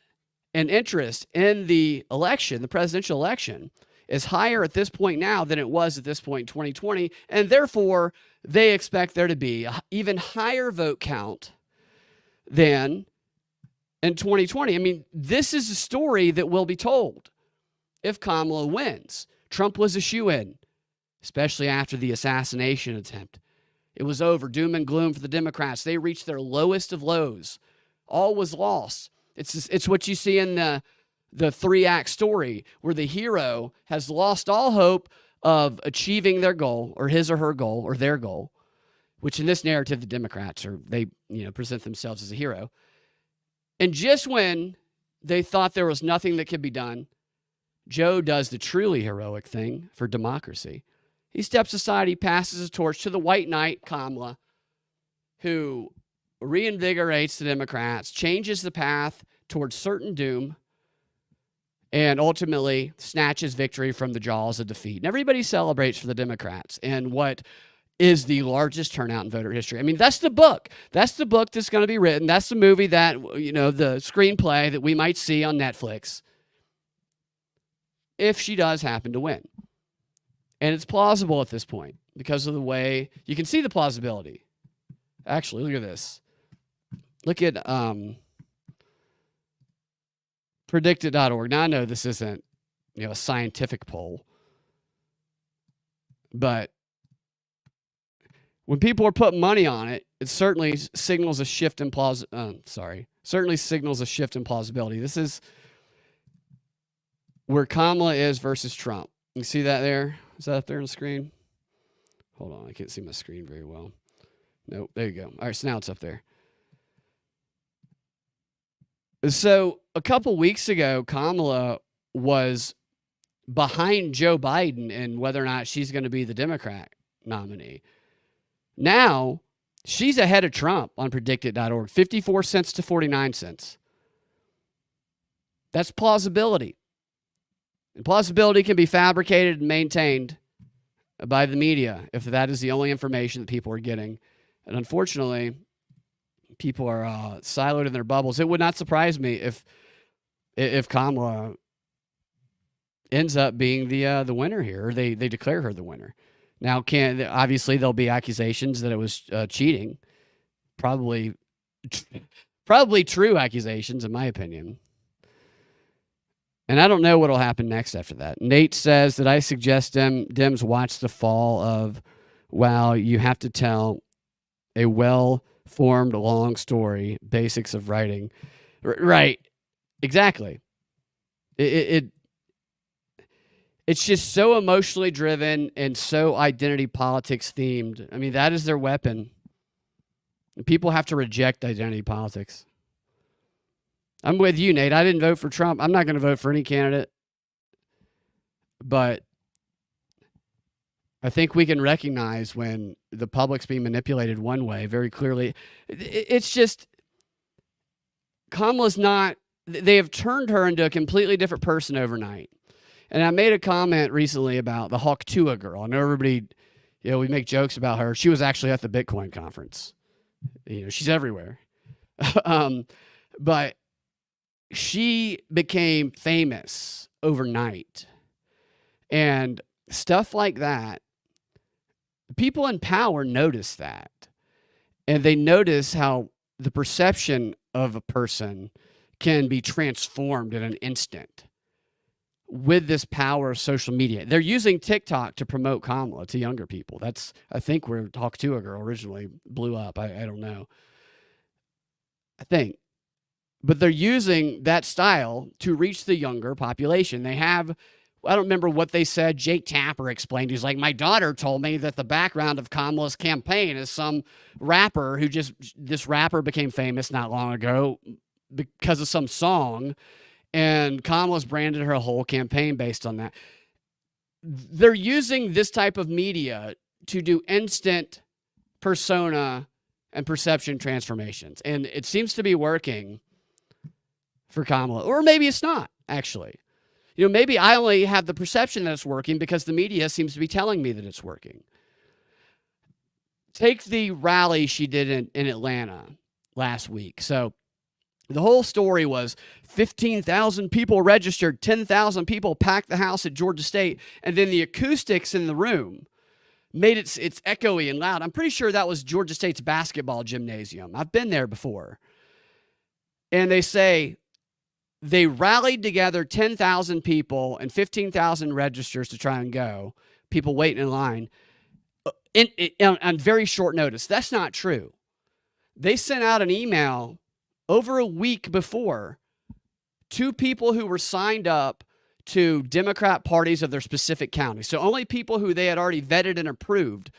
Speaker 1: and interest in the election, the presidential election, is higher at this point now than it was at this point in 2020, and therefore they expect there to be an even higher vote count than in 2020. I mean, this is a story that will be told. if Kamala wins. Trump was a shoo-in, especially after the assassination attempt. It was over. Doom and gloom for the Democrats. They reached their lowest of lows. All was lost. It's what you see in the three-act story where the hero has lost all hope of achieving their goal, or his or her goal, or their goal, which in this narrative, the Democrats present themselves as a hero. And just when they thought there was nothing that could be done, Joe does the truly heroic thing for democracy. He steps aside, he passes the torch to the white knight, Kamala, who reinvigorates the Democrats, changes the path towards certain doom, and ultimately snatches victory from the jaws of defeat. And everybody celebrates for the Democrats and what is the largest turnout in voter history. I mean, that's the book. That's the book that's going to be written. That's the movie that, the screenplay that we might see on Netflix if she does happen to win. And it's plausible at this point because of the way you can see the plausibility. Actually, look at this. Look at predicted.org. Now, I know this isn't, a scientific poll, but when people are putting money on it, it certainly signals a shift in plausibility. This is where Kamala is versus Trump. You see that there? Is that up there on the screen? Hold on, I can't see my screen very well. Nope, there you go. All right, so now it's up there. So a couple weeks ago, Kamala was behind Joe Biden in whether or not she's going to be the Democrat nominee. Now, she's ahead of Trump on predicted.org, 54 cents to 49 cents. That's plausibility. And plausibility can be fabricated and maintained by the media if that is the only information that people are getting. And unfortunately, people are siloed in their bubbles. It would not surprise me if Kamala ends up being the winner here, or they declare her the winner. Now, obviously there'll be accusations that it was cheating, probably true accusations, in my opinion. And I don't know what will happen next after that. Nate says that I suggest Dems watch the fall of, wow, you have to tell a well-formed long story, basics of writing. Right, exactly. It's just so emotionally driven and so identity politics themed. I mean, that is their weapon. People have to reject identity politics. I'm with you, Nate. I didn't vote for Trump. I'm not going to vote for any candidate. But I think we can recognize when the public's being manipulated one way very clearly. It's just, Kamala's not, they have turned her into a completely different person overnight. And I made a comment recently about the Hawk Tuah girl. I know everybody, we make jokes about her. She was actually at the Bitcoin conference. She's everywhere. But she became famous overnight. And stuff like that, people in power notice that. And they notice how the perception of a person can be transformed in an instant with this power of social media. They're using TikTok to promote Kamala to younger people. That's, I think, where Hawk Tuah girl originally blew up. I don't know. I think. But they're using that style to reach the younger population. They have, I don't remember what they said. Jake Tapper explained. He's like, my daughter told me that the background of Kamala's campaign is some rapper this rapper became famous not long ago because of some song. And Kamala's branded her whole campaign based on that. They're using this type of media to do instant persona and perception transformations. And it seems to be working for Kamala. Or maybe it's not, actually. Maybe I only have the perception that it's working because the media seems to be telling me that it's working. Take the rally she did in Atlanta last week. So the whole story was 15,000 people registered, 10,000 people packed the house at Georgia State, and then the acoustics in the room made it's echoey and loud. I'm pretty sure that was Georgia State's basketball gymnasium. I've been there before. And they say they rallied together 10,000 people and 15,000 registers to try and go, people waiting in line on very short notice. That's not true. They sent out an email over a week before to people who were signed up to Democrat parties of their specific county. So only people who they had already vetted and approved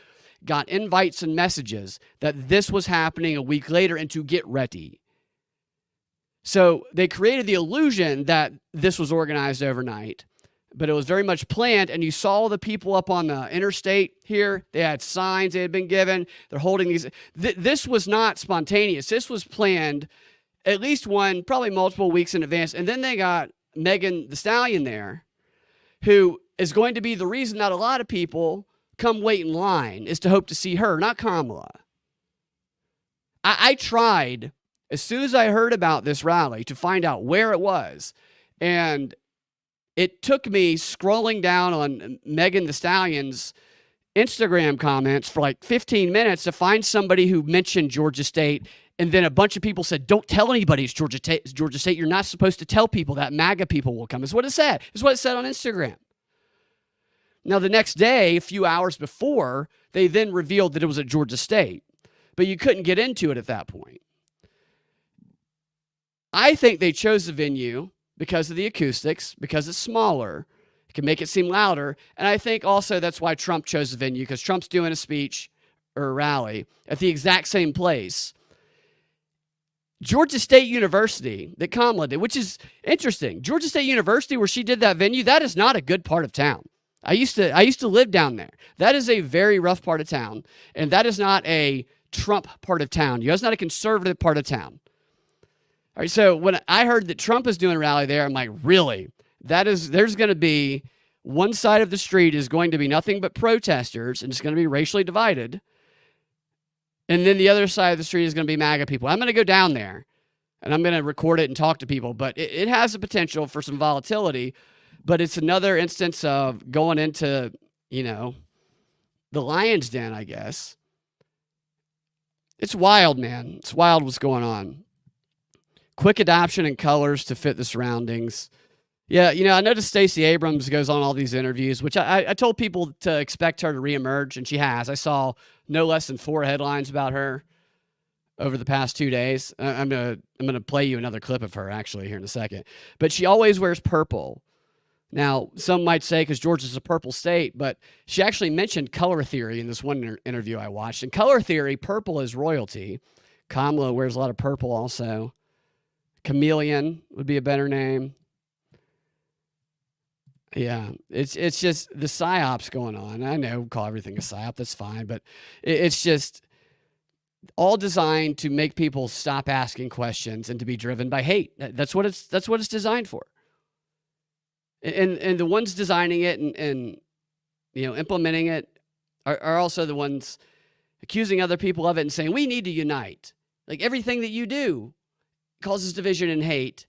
Speaker 1: got invites and messages that this was happening a week later and to get ready. So they created the illusion that this was organized overnight, but it was very much planned. And you saw the people up on the interstate here. They had signs they had been given. They're holding these. This was not spontaneous. This was planned at least one, probably multiple weeks in advance. And then they got Megan Thee Stallion there, who is going to be the reason that a lot of people come wait in line, is to hope to see her, not Kamala. I tried, as soon as I heard about this rally, to find out where it was. And it took me scrolling down on Megan Thee Stallion's Instagram comments for like 15 minutes to find somebody who mentioned Georgia State. And then a bunch of people said, don't tell anybody it's Georgia State. You're not supposed to tell people that. MAGA people will come. Is what it said. Is what it said on Instagram. Now, the next day, a few hours before, they then revealed that it was at Georgia State. But you couldn't get into it at that point. I think they chose the venue because of the acoustics, because it's smaller. It can make it seem louder. And I think also that's why Trump chose the venue, because Trump's doing a speech or a rally at the exact same place. Georgia State University that Kamala did, which is interesting. Georgia State University, where she did that venue, that is not a good part of town. I used to live down there. That is a very rough part of town, and that is not a Trump part of town. That's not a conservative part of town. All right, so when I heard that Trump is doing a rally there, I'm like, really? There's going to be one side of the street is going to be nothing but protesters, and it's going to be racially divided. And then the other side of the street is going to be MAGA people. I'm going to go down there, and I'm going to record it and talk to people. But it has the potential for some volatility. But it's another instance of going into, the lion's den, I guess. It's wild, man. It's wild what's going on. Quick adoption and colors to fit the surroundings. Yeah, I noticed Stacy Abrams goes on all these interviews, which I told people to expect her to reemerge, and she has. I saw no less than 4 headlines about her over the past 2 days. I'm gonna play you another clip of her actually here in a second. But she always wears purple. Now, some might say because Georgia's a purple state, but she actually mentioned color theory in this one interview I watched. In color theory, purple is royalty. Kamala wears a lot of purple also. Chameleon would be a better name. Yeah, it's just the psyops going on. I know, call everything a psyop, that's fine, but it's just all designed to make people stop asking questions and to be driven by hate. That's what it's designed for. And the ones designing it and implementing it are also the ones accusing other people of it and saying we need to unite. Like everything that you do causes division and hate,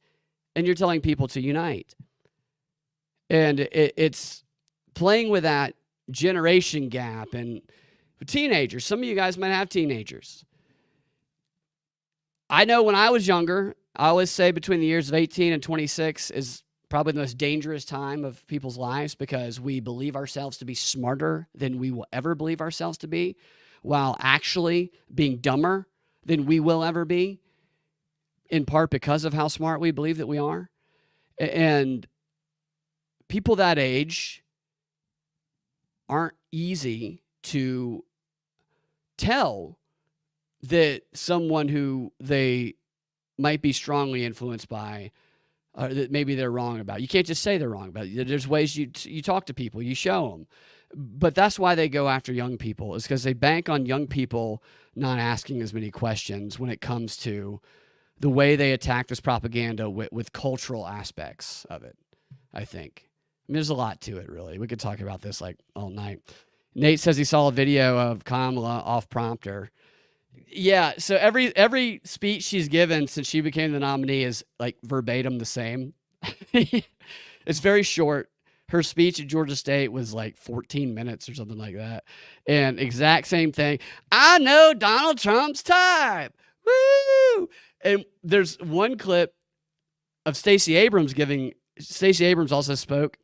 Speaker 1: and you're telling people to unite. And it's playing with that generation gap. And teenagers, some of you guys might have teenagers. I know when I was younger, I always say between the years of 18 and 26 is probably the most dangerous time of people's lives because we believe ourselves to be smarter than we will ever believe ourselves to be, while actually being dumber than we will ever be, in part because of how smart we believe that we are. And people that age aren't easy to tell that someone who they might be strongly influenced by, that maybe they're wrong about. You can't just say they're wrong about it. There's ways you talk to people, you show them. But that's why they go after young people, is because they bank on young people not asking as many questions when it comes to the way they attack this propaganda with cultural aspects of it, I think. I mean, there's a lot to it, really. We could talk about this like all night. Nate says he saw a video of Kamala off prompter. Yeah, so every speech she's given since she became the nominee is like verbatim the same. It's very short. Her speech at Georgia State was like 14 minutes or something like that. And exact same thing. I know Donald Trump's type. Woo! And there's one clip of Stacy Abrams Stacy Abrams also spoke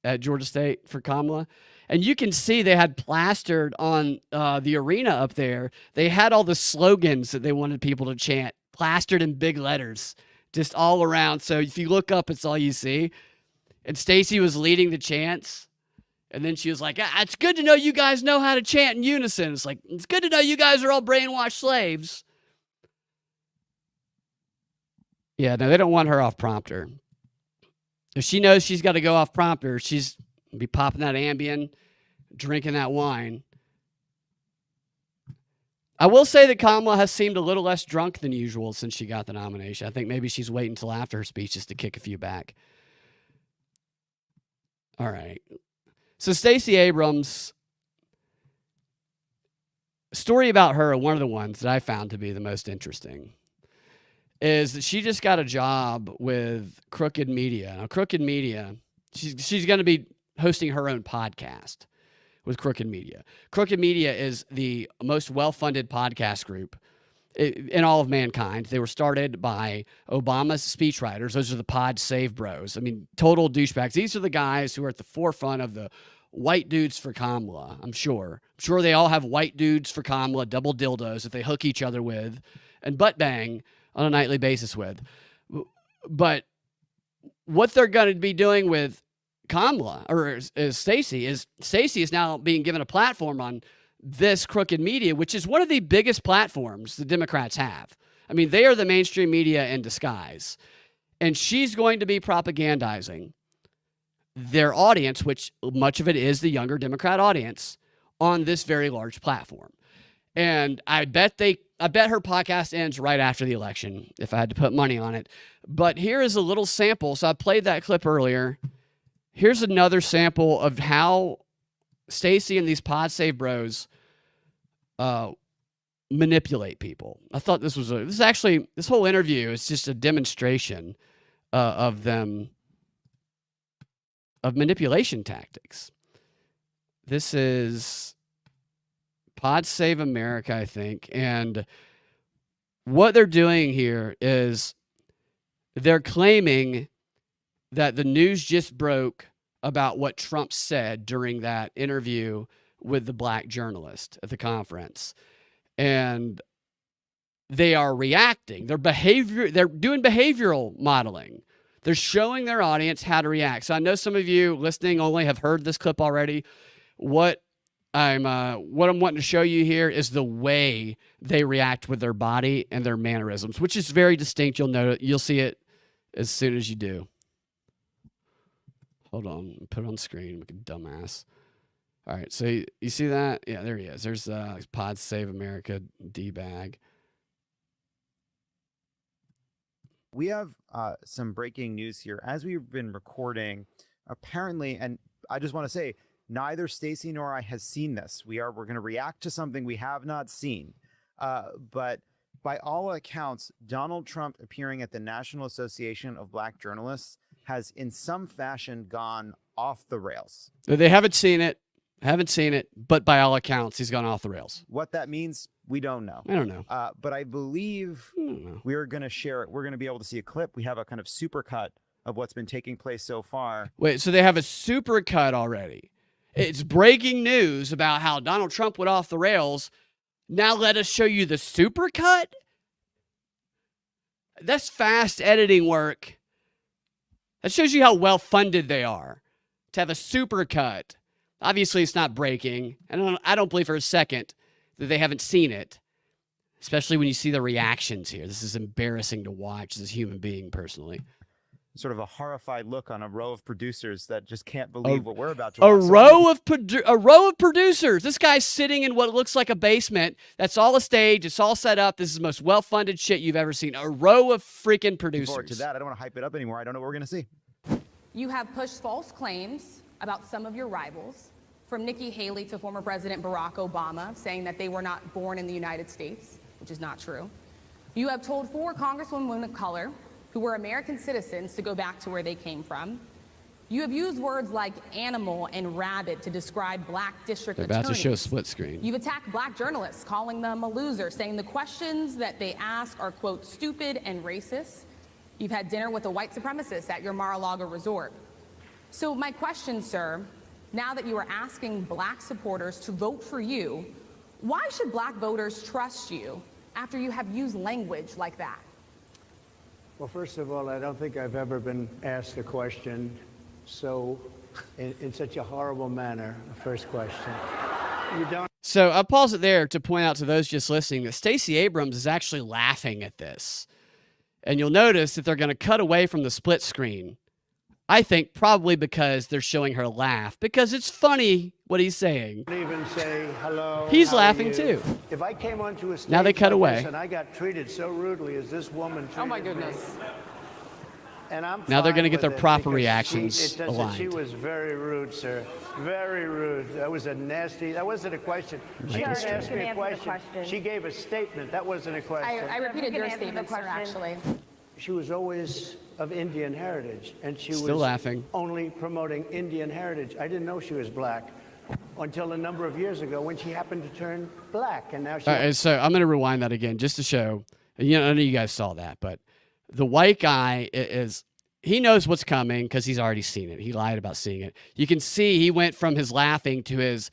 Speaker 1: at Georgia State for Kamala. And you can see they had plastered on the arena up there. They had all the slogans that they wanted people to chant, plastered in big letters, just all around. So if you look up, it's all you see. And Stacy was leading the chants. And then she was like, it's good to know you guys know how to chant in unison. It's like, it's good to know you guys are all brainwashed slaves. Yeah, no, they don't want her off prompter. If she knows she's got to go off prompter, she's be popping that Ambien, drinking that wine. I will say that Kamala has seemed a little less drunk than usual since she got the nomination. I think maybe she's waiting until after her speeches to kick a few back. All right. So Stacey Abrams, story about her, one of the ones that I found to be the most interesting, is that she just got a job with Crooked Media. Now, Crooked Media, she's going to be hosting her own podcast with Crooked Media. Crooked Media is the most well-funded podcast group in all of mankind. They were started by Obama's speechwriters. Those are the Pod Save Bros. I mean, total douchebags. These are the guys who are at the forefront of the white dudes for Kamala, I'm sure. I'm sure they all have white dudes for Kamala, double dildos that they hook each other with and butt bang on a nightly basis with. But what they're going to be doing with Kamala, or is Stacy is now being given a platform on this Crooked Media, which is one of the biggest platforms the Democrats have. I mean, they are the mainstream media in disguise. And she's going to be propagandizing their audience, which much of it is the younger Democrat audience, on this very large platform. And I bet her podcast ends right after the election, if I had to put money on it. But here is a little sample. So I played that clip earlier. Here's another sample of how Stacy and these Pod Save Bros manipulate people. I thought this whole interview is just a demonstration of manipulation tactics. This is Pod Save America, I think. And what they're doing here is they're claiming that the news just broke about what Trump said during that interview with the black journalist at the conference. And they are reacting. They're doing behavioral modeling. They're showing their audience how to react. So I know some of you listening only have heard this clip already. What I'm wanting to show you here is the way they react with their body and their mannerisms, which is very distinct. You'll see it as soon as you do. Hold on, put it on screen, like a dumbass. All right, so you see that? Yeah, there he is. There's Pod Save America D-bag.
Speaker 5: We have some breaking news here. As we've been recording, apparently, and I just want to say, neither Stacy nor I has seen this. We're going to react to something we have not seen. But by all accounts, Donald Trump appearing at the National Association of Black Journalists has in some fashion gone off the rails.
Speaker 1: They haven't seen it, but by all accounts, he's gone off the rails.
Speaker 5: What that means, we don't know.
Speaker 1: I don't know.
Speaker 5: But I believe we're going to share it. We're going to be able to see a clip. We have a kind of supercut of what's been taking place so far.
Speaker 1: Wait, so they have a supercut already. It's breaking news about how Donald Trump went off the rails. Now let us show you the supercut? That's fast editing work. That shows you how well-funded they are to have a supercut. Obviously, it's not breaking. I don't believe for a second that they haven't seen it, especially when you see the reactions here. This is embarrassing to watch as a human being, personally.
Speaker 5: Sort of a horrified look on a row of producers that just can't believe what we're about to
Speaker 1: watch. A row of producers. This guy's sitting in what looks like a basement. That's all a stage. It's all set up. This is the most well-funded shit you've ever seen. A row of freaking producers.
Speaker 5: Forward to that. I don't want to hype it up anymore. I don't know what we're going to see.
Speaker 3: You have pushed false claims about some of your rivals, from Nikki Haley to former President Barack Obama, saying that they were not born in the United States, which is not true. You have told 4 congresswomen of color who were American citizens to go back to where they came from. You have used words like animal and rabid to describe black district attorneys.
Speaker 1: They're about to show split screen.
Speaker 3: You've attacked black journalists, calling them a loser, saying the questions that they ask are, quote, stupid and racist. You've had dinner with a white supremacist at your Mar-a-Lago resort. So my question, sir, now that you are asking black supporters to vote for you, why should black voters trust you after you have used language like that?
Speaker 4: Well, first of all, I don't think I've ever been asked a question so in such a horrible manner. The first question. You don't.
Speaker 1: So I'll pause it there to point out to those just listening that Stacy Abrams is actually laughing at this. And you'll notice that they're going to cut away from the split screen. I think probably because they're showing her laugh, because it's funny what he's saying.
Speaker 4: Don't even say hello.
Speaker 1: He's
Speaker 4: how are
Speaker 1: laughing
Speaker 4: you?
Speaker 1: too.
Speaker 4: If I came onto a stage
Speaker 1: Now they cut
Speaker 4: like
Speaker 1: away.
Speaker 4: this and I got treated so rudely as this woman treated
Speaker 6: Oh my
Speaker 4: me,
Speaker 6: goodness.
Speaker 4: and I'm
Speaker 1: Now they're
Speaker 4: fine
Speaker 1: gonna get their
Speaker 4: with it
Speaker 1: proper
Speaker 4: because
Speaker 1: reactions
Speaker 4: she
Speaker 1: aligned.
Speaker 4: was very rude, sir. Very rude. That was a nasty. That wasn't a question. She didn't ask me a question. She gave a statement. That wasn't a question.
Speaker 3: I repeated your
Speaker 7: answer the
Speaker 3: statement, sir,
Speaker 7: question.
Speaker 3: actually.
Speaker 4: She was always of Indian heritage, and she
Speaker 1: Still
Speaker 4: was
Speaker 1: laughing.
Speaker 4: only promoting Indian heritage. I didn't know she was black until a number of years ago when she happened to turn black, and now she.
Speaker 1: All right, so I'm going to rewind that again just to show. You know, I know you guys saw that, but the white guy he knows what's coming because he's already seen it. He lied about seeing it. You can see he went from his laughing to his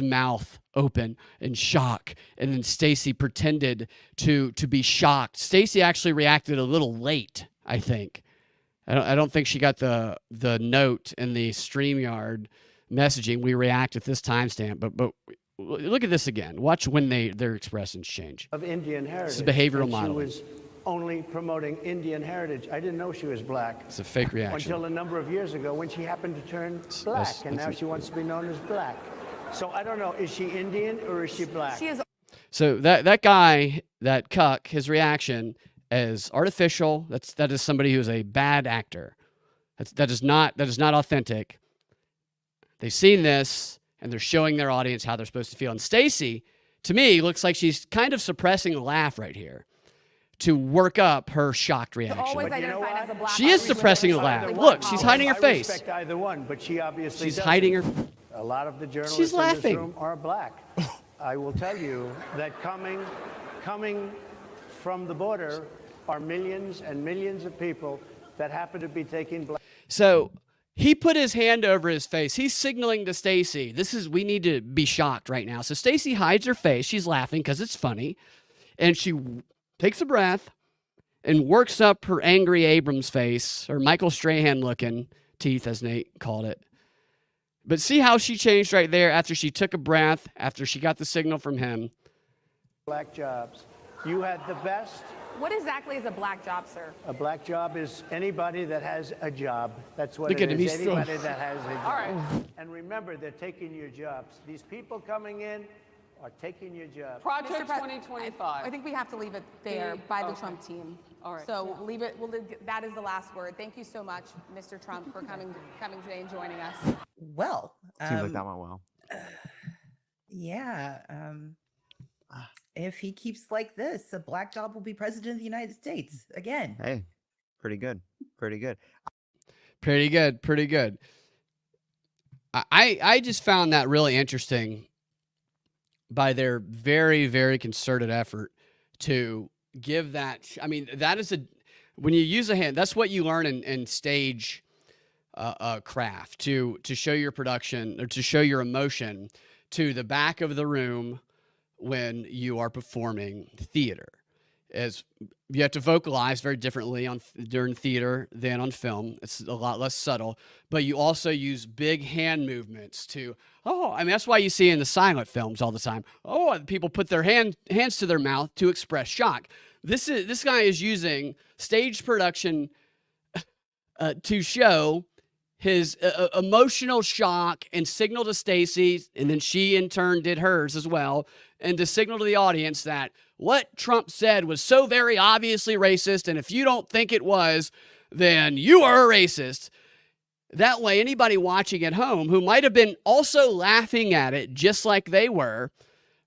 Speaker 1: mouth open in shock, and then Stacy pretended to be shocked. Stacy actually reacted a little late, I think. I don't think she got the note in the StreamYard messaging. We react at this timestamp, but look at this again. Watch when their expressions change.
Speaker 4: Of Indian heritage.
Speaker 1: This is behavioral
Speaker 4: and
Speaker 1: modeling.
Speaker 4: She was only promoting Indian heritage. I didn't know she was black.
Speaker 1: It's a fake reaction.
Speaker 4: Until a number of years ago when she happened to turn black, and now she wants to be known as black. So I don't know, is she Indian or is she black?
Speaker 3: She is.
Speaker 1: So that guy, that cuck, his reaction is artificial. That is somebody who is a bad actor. That is not authentic. They've seen this and they're showing their audience how they're supposed to feel. And Stacy, to me, looks like she's kind of suppressing a laugh right here to work up her shocked reaction.
Speaker 3: Always
Speaker 4: But you know
Speaker 3: identified as a
Speaker 4: what?
Speaker 3: black.
Speaker 1: She is suppressing a laugh. Look, she's hiding her
Speaker 4: I
Speaker 1: face.
Speaker 4: respect either one, but she obviously
Speaker 1: She's
Speaker 4: doesn't.
Speaker 1: hiding her.
Speaker 4: A lot of the journalists
Speaker 1: She's
Speaker 4: in this
Speaker 1: laughing.
Speaker 4: room are black. I will tell you that coming from the border are millions and millions of people that happen to be taking black.
Speaker 1: So he put his hand over his face. He's signaling to Stacy, we need to be shocked right now. So Stacy hides her face. She's laughing because it's funny. And she takes a breath and works up her angry Abrams face, or Michael Strahan looking teeth, as Nate called it. But see how she changed right there after she took a breath, after she got the signal from him.
Speaker 4: Black jobs. You had the best.
Speaker 3: What exactly is a black job, sir?
Speaker 4: A black job is anybody that has a job. That's what
Speaker 1: Look
Speaker 4: it
Speaker 1: at him,
Speaker 4: is.
Speaker 1: he's still-
Speaker 4: Anybody that has a job.
Speaker 3: All right.
Speaker 4: And remember, they're taking your jobs. These people coming in are taking your jobs.
Speaker 6: Project
Speaker 3: Mr. Pres-
Speaker 6: 2025.
Speaker 3: I think we have to leave it there by the Trump team.
Speaker 6: All right.
Speaker 3: So leave it. That is the last word. Thank you so much, Mr. Trump, for coming today and joining us.
Speaker 2: Well,
Speaker 5: Seems like that went well.
Speaker 2: yeah. If he keeps like this, a black job will be president of the United States again.
Speaker 5: Hey, pretty good. Pretty good.
Speaker 1: Pretty good. Pretty good. I just found that really interesting by their very, very concerted effort to give that. I mean, that is when you use a hand, that's what you learn in stage craft to show your production or to show your emotion to the back of the room when you are performing theater. As you have to vocalize very differently during theater than on film. It's a lot less subtle, but you also use big hand movements that's why you see in the silent films all the time. People put their hands to their mouth to express shock. This guy is using stage production to show his emotional shock and signal to Stacy, and then she in turn did hers as well, and to signal to the audience that what Trump said was so very obviously racist, and if you don't think it was, then you are a racist. That way, anybody watching at home who might have been also laughing at it just like they were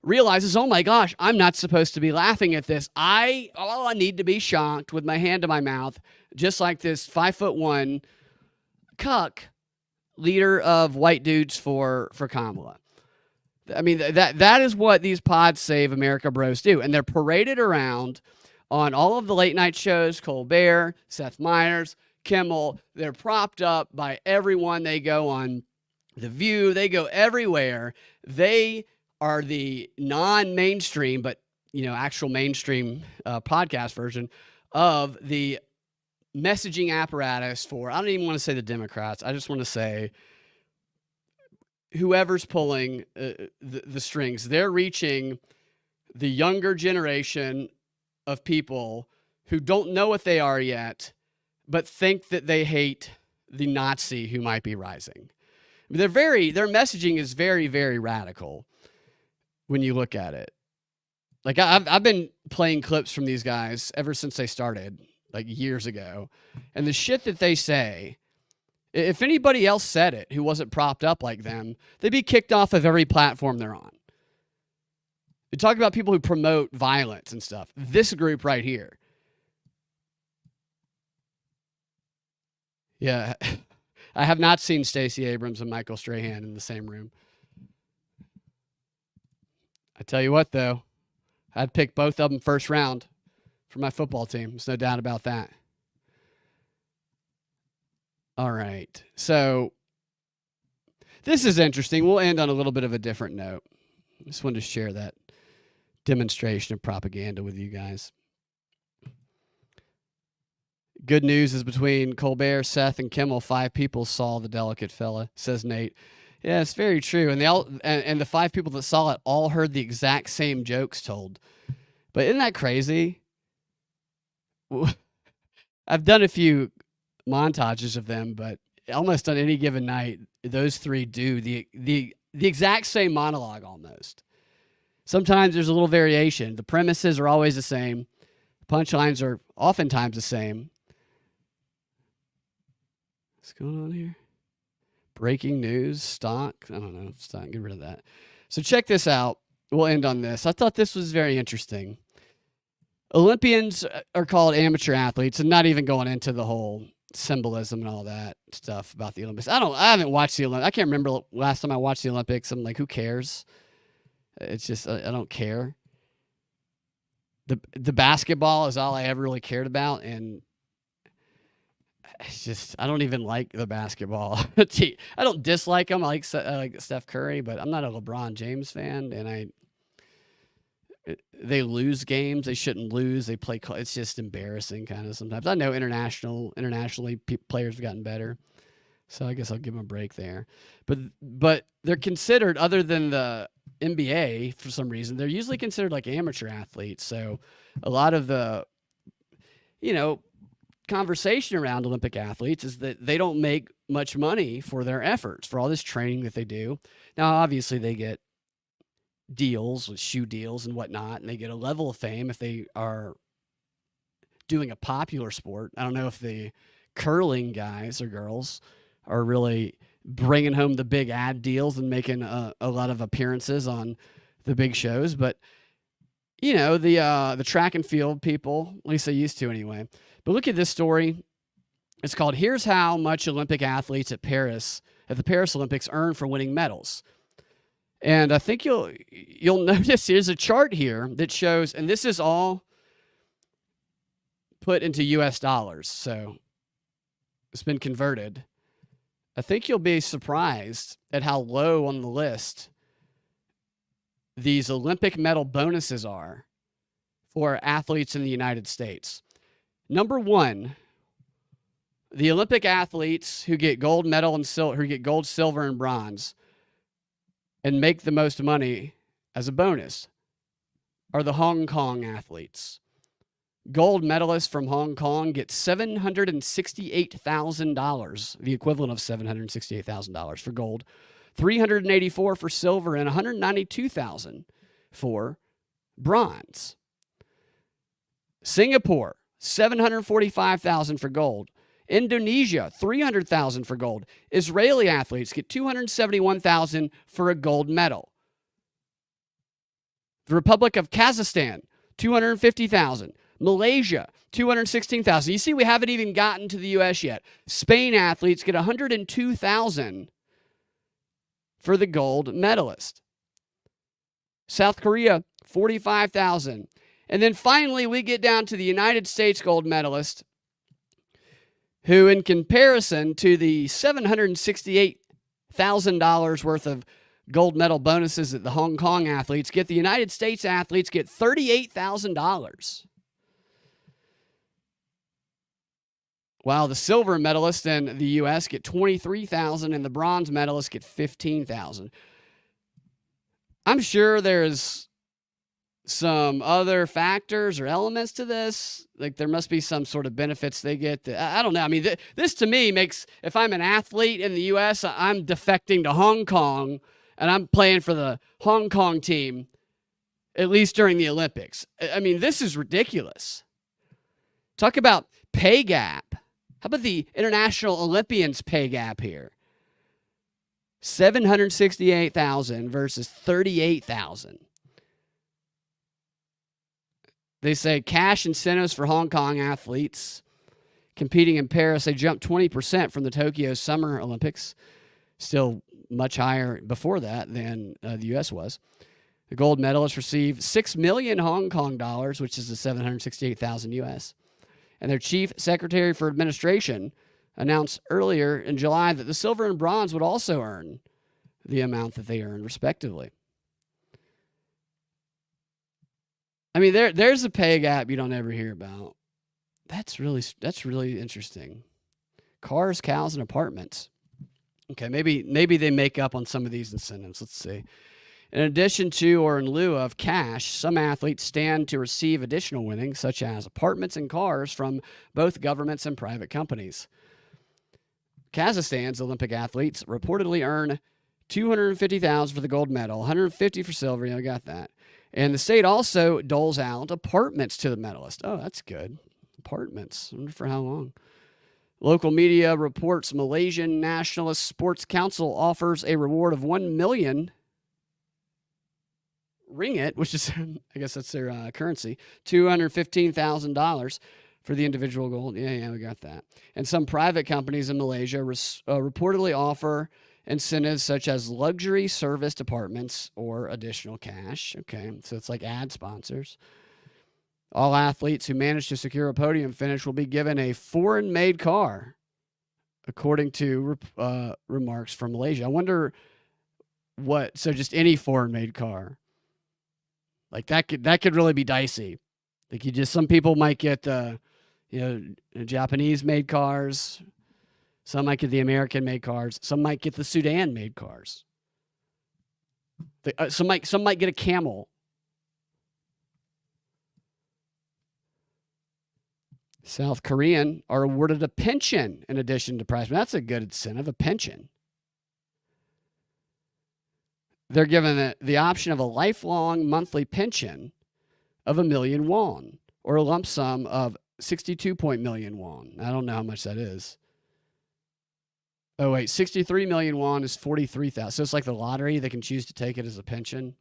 Speaker 1: realizes, oh my gosh, I'm not supposed to be laughing at this. I need to be shocked with my hand to my mouth, just like this 5'1" cuck leader of white dudes for Kamala. I mean, that is what these Pod Save America bros do. And they're paraded around on all of the late night shows, Colbert, Seth Meyers, Kimmel. They're propped up by everyone. They go on The View. They go everywhere. They are the non-mainstream, but actual mainstream podcast version of the messaging apparatus for, I don't even want to say the Democrats. I just want to say whoever's pulling the strings. They're reaching the younger generation of people who don't know what they are yet, but think that they hate the Nazi who might be rising. Their messaging is very, very radical when you look at it. Like I've been playing clips from these guys ever since they started, like years ago. And the shit that they say, if anybody else said it who wasn't propped up like them, they'd be kicked off of every platform they're on. You talk about people who promote violence and stuff. This group right here. Yeah. I have not seen Stacy Abrams and Michael Strahan in the same room. I tell you what, though, I'd pick both of them first round for my football team. There's no doubt about that. All right. So this is interesting. We'll end on a little bit of a different note. Just wanted to share that demonstration of propaganda with you guys. Good news is between Colbert, Seth, and Kimmel, 5 people saw the delicate fella, says Nate. Yeah, it's very true. And they all and the 5 people that saw it all heard the exact same jokes told. But isn't that crazy? I've done a few montages of them, but almost on any given night, those 3 do the exact same monologue almost. Sometimes there's a little variation. The premises are always the same. Punchlines are oftentimes the same. What's going on here? Breaking news, stock. I don't know. Stock. Get rid of that. So check this out. We'll end on this. I thought this was very interesting. Olympians are called amateur athletes, and not even going into the whole symbolism and all that stuff about the Olympics. I haven't watched the Olympics. I can't remember last time I watched the Olympics. I'm like, who cares? It's just, I don't care. The basketball is all I ever really cared about, and it's just, I don't even like the basketball. I don't dislike them. I like Steph Curry, but I'm not a LeBron James fan, and they lose games they shouldn't lose. They play. It's just embarrassing, kind of sometimes. I know internationally, players have gotten better, so I guess I'll give them a break there. But they're considered, other than the NBA, for some reason, they're usually considered like amateur athletes. So a lot of the, conversation around Olympic athletes is that they don't make much money for their efforts, for all this training that they do. Now, obviously, they get deals with shoe deals and whatnot, and they get a level of fame if they are doing a popular sport. I don't know if the curling guys or girls are really bringing home the big ad deals and making a lot of appearances on the big shows, but the track and field people, at least they used to anyway. But look at this story. It's called "Here's How Much Olympic Athletes at the Paris Olympics Earn for Winning Medals." And I think you'll notice there's a chart here that shows, and this is all put into US dollars, so it's been converted. I think you'll be surprised at how low on the list these Olympic medal bonuses are for athletes in the United States. Number 1, the Olympic athletes who get gold medal and who get gold, silver, and bronze and make the most money as a bonus are the Hong Kong athletes. Gold medalists from Hong Kong get $768,000, the equivalent of $768,000 for gold, $384,000 for silver, and $192,000 for bronze. Singapore, $745,000 for gold. Indonesia, $300,000 for gold. Israeli athletes get $271,000 for a gold medal. The Republic of Kazakhstan, $250,000. Malaysia, $216,000. You see, we haven't even gotten to the U.S. yet. Spain athletes get $102,000 for the gold medalist. South Korea, $45,000. And then finally, we get down to the United States gold medalist, who in comparison to the $768,000 worth of gold medal bonuses that the Hong Kong athletes get, the United States athletes get $38,000. While the silver medalists in the U.S. get $23,000 and the bronze medalists get $15,000. I'm sure there's some other factors or elements to this. Like there must be some sort of benefits they get. I don't know. I mean, this to me makes, if I'm an athlete in the U.S., I'm defecting to Hong Kong and I'm playing for the Hong Kong team, at least during the Olympics. I mean, this is ridiculous. Talk about pay gap. How about the International Olympians pay gap here? $768,000 versus $38,000. They say cash incentives for Hong Kong athletes competing in Paris, they jumped 20% from the Tokyo Summer Olympics. Still much higher before that than the U.S. was. The gold medalists received 6 million Hong Kong dollars, which is the 768,000 U.S. And their chief secretary for administration announced earlier in July that the silver and bronze would also earn the amount that they earned, respectively. I mean, there's a pay gap you don't ever hear about. That's really interesting. Cars, cows, and apartments. Okay, maybe they make up on some of these incentives. Let's see. In addition to or in lieu of cash, some athletes stand to receive additional winnings, such as apartments and cars from both governments and private companies. Kazakhstan's Olympic athletes reportedly earn $250,000 for the gold medal, $150,000 for silver. I got that. And the state also doles out apartments to the medalists. Oh, that's good. Apartments. I wonder for how long. Local media reports Malaysian Nationalist Sports Council offers a reward of 1 million ringgit, which is, I guess that's their currency, $215,000 for the individual gold. Yeah, we got that. And some private companies in Malaysia reportedly offer incentives such as luxury serviced apartments or additional cash. Okay, so it's like ad sponsors. All athletes who manage to secure a podium finish will be given a foreign-made car, according to remarks from Malaysia. I wonder what. So just any foreign-made car, like that could really be dicey. Like some people might get Japanese-made cars. Some might get the American-made cars. Some might get the Sudan-made cars. Some might get a camel. South Korean are awarded a pension in addition to prize. That's a good incentive, a pension. They're given the option of a lifelong monthly pension of 1 million won, or a lump sum of 62 million won. I don't know how much that is. Oh, wait, 63 million won is 43,000. So it's like the lottery. They can choose to take it as a pension.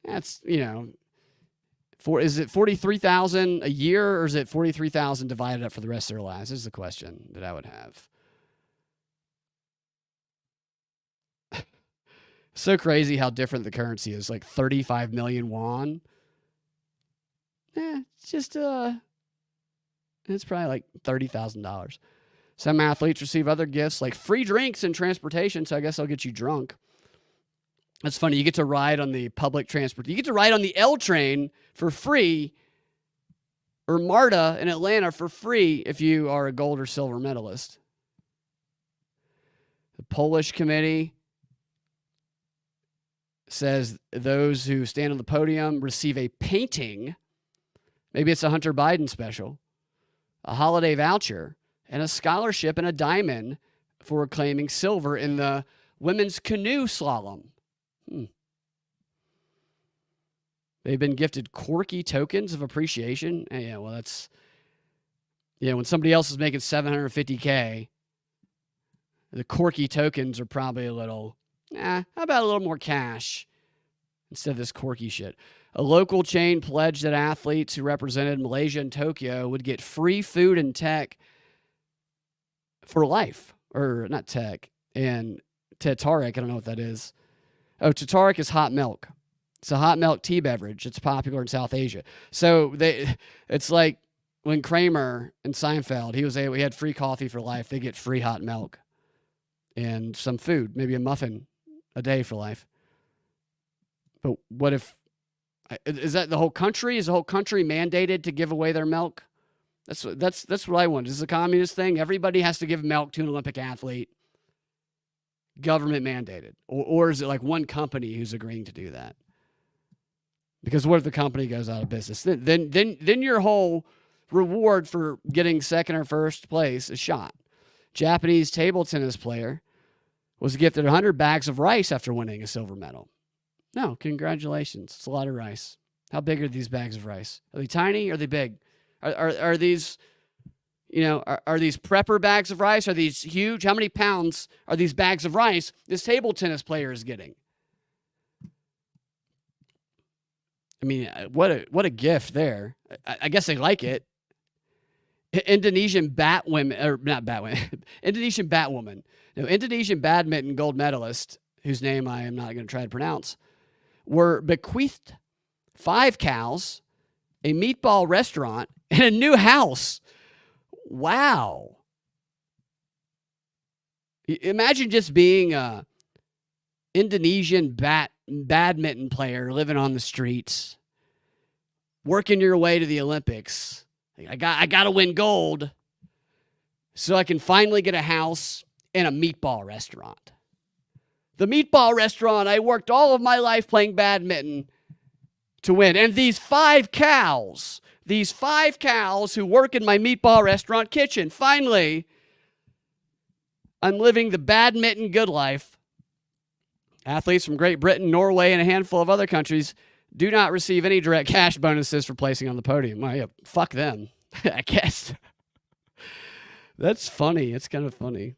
Speaker 1: That's, is it 43,000 a year, or is it 43,000 divided up for the rest of their lives? This is the question that I would have. So crazy how different the currency is. Like 35 million won. It's just, it's probably like $30,000. Some athletes receive other gifts like free drinks and transportation, so I guess I'll get you drunk. That's funny. You get to ride on the public transport. You get to ride on the L train for free, or MARTA in Atlanta for free if you are a gold or silver medalist. The Polish committee says those who stand on the podium receive a painting. Maybe it's a Hunter Biden special, a holiday voucher, and a scholarship and a diamond for claiming silver in the women's canoe slalom. They've been gifted quirky tokens of appreciation. Yeah, well, that's, when somebody else is making $750K, the quirky tokens are probably a little, how about a little more cash instead of this quirky shit? A local chain pledged that athletes who represented Malaysia and Tokyo would get free food and tech for life, or not tech, and Tatarik, I don't know what that is. Oh, Tatarik is hot milk. It's a hot milk tea beverage. It's popular in South Asia. So it's like when Kramer and Seinfeld, he had free coffee for life. They get free hot milk and some food, maybe a muffin a day for life. But what if, is that the whole country? Is the whole country mandated to give away their milk? That's what I want. Is this a communist thing? Everybody has to give milk to an Olympic athlete. Government mandated. Or is it like one company who's agreeing to do that? Because what if the company goes out of business? Then your whole reward for getting second or first place is shot. Japanese table tennis player was gifted 100 bags of rice after winning a silver medal. No, congratulations. It's a lot of rice. How big are these bags of rice? Are they tiny or are they big? Are these, are these prepper bags of rice? Are these huge? How many pounds are these bags of rice this table tennis player is getting? I mean, what a gift there. I guess they like it. Indonesian Indonesian Batwoman. No, Indonesian badminton gold medalist, whose name I am not going to try to pronounce, were bequeathed 5 cows, a meatball restaurant, and a new house. Wow. Imagine just being a Indonesian badminton player living on the streets, working your way to the Olympics. I got to win gold so I can finally get a house and a meatball restaurant. The meatball restaurant I worked all of my life playing badminton to win. And these 5 cows who work in my meatball restaurant kitchen, finally, I'm living the badminton good life. Athletes from Great Britain, Norway, and a handful of other countries do not receive any direct cash bonuses for placing on the podium. Well, yeah, fuck them, I guess. That's funny. It's kind of funny.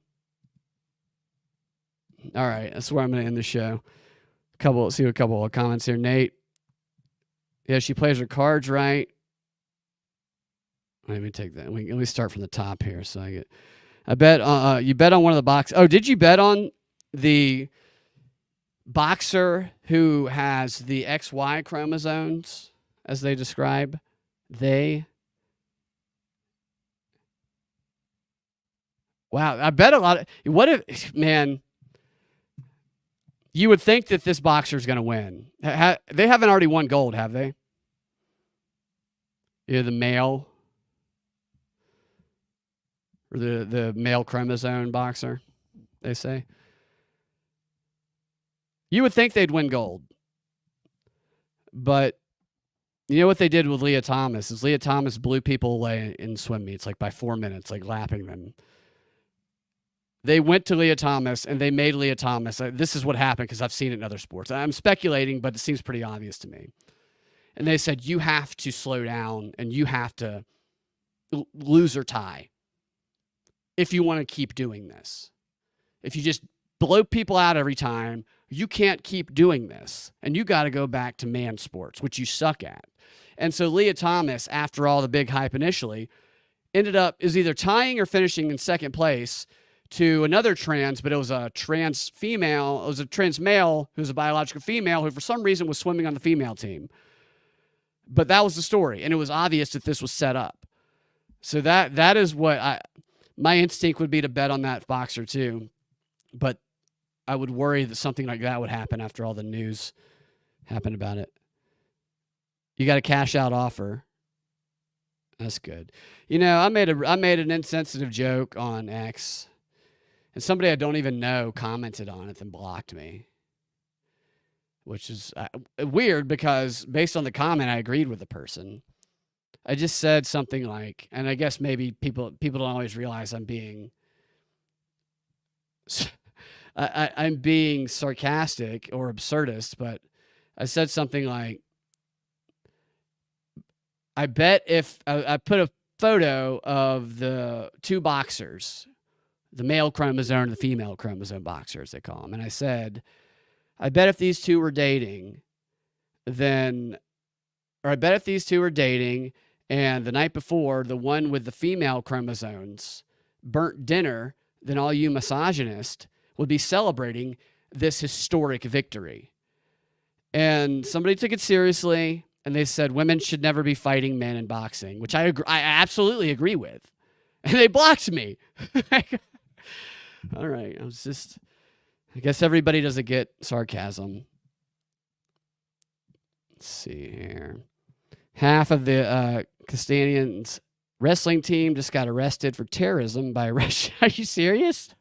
Speaker 1: All right, that's where I'm going to end the show. See a couple of comments here. Nate. Yeah, she plays her cards right. Let me take that. Let me start from the top here. So I bet you bet on one of the boxes. Oh, did you bet on the boxer who has the XY chromosomes, as they describe? Wow, I bet a lot. What if, man? You would think that this boxer is going to win. They haven't already won gold, have they? Yeah, the male. Or the male chromosome boxer, they say. You would think they'd win gold. But you know what they did with Leah Thomas is Leah Thomas blew people away in swim meets, like by 4 minutes, like lapping them. They went to Leah Thomas and they made Leah Thomas. This is what happened because I've seen it in other sports. I'm speculating, but it seems pretty obvious to me. And they said, you have to slow down and you have to lose or tie if you want to keep doing this. If you just blow people out every time, you can't keep doing this. And you got to go back to man sports, which you suck at. And so Leah Thomas, after all the big hype initially, is either tying or finishing in second place to another trans, but it was a trans female. It was a trans male who was a biological female who for some reason was swimming on the female team. But that was the story. And it was obvious that this was set up. So that is what my instinct would be to bet on that boxer too. But I would worry that something like that would happen after all the news happened about it. You got a cash out offer. That's good. I made an insensitive joke on X. And somebody I don't even know commented on it and blocked me, which is weird because based on the comment, I agreed with the person. I just said something like, and I guess maybe people don't always realize I'm being sarcastic or absurdist, but I said something like, I bet if I put a photo of the 2 boxers, the male chromosome and the female chromosome boxers, they call them. And I said, I bet if these two were dating, and the night before, the one with the female chromosomes burnt dinner, then all you misogynists would be celebrating this historic victory. And somebody took it seriously, and they said women should never be fighting men in boxing, which I absolutely agree with. And they blocked me. All right. I guess everybody doesn't get sarcasm. Let's see here. Half of the Castanians wrestling team just got arrested for terrorism by Russia. Are you serious?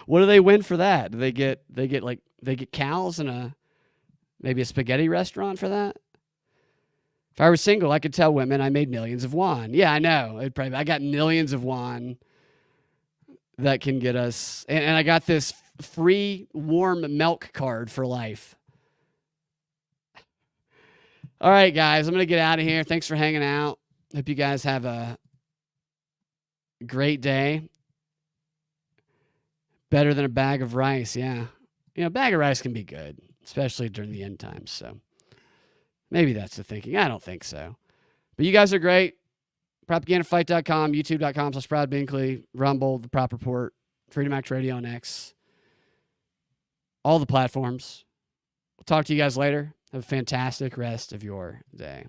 Speaker 1: What do they win for that? Do they get cows and maybe a spaghetti restaurant for that? If I were single, I could tell women I made millions of won. Yeah, I know. I got millions of won that can get us, and I got this free warm milk card for life. All right, guys, I'm going to get out of here. Thanks for hanging out. Hope you guys have a great day. Better than a bag of rice, yeah. A bag of rice can be good, especially during the end times. So maybe that's the thinking. I don't think so. But you guys are great. Propagandafight.com, youtube.com/ProudBinkley, Rumble, The Prop Report, Freedom Act Radio on X. All the platforms. We'll talk to you guys later. Have a fantastic rest of your day.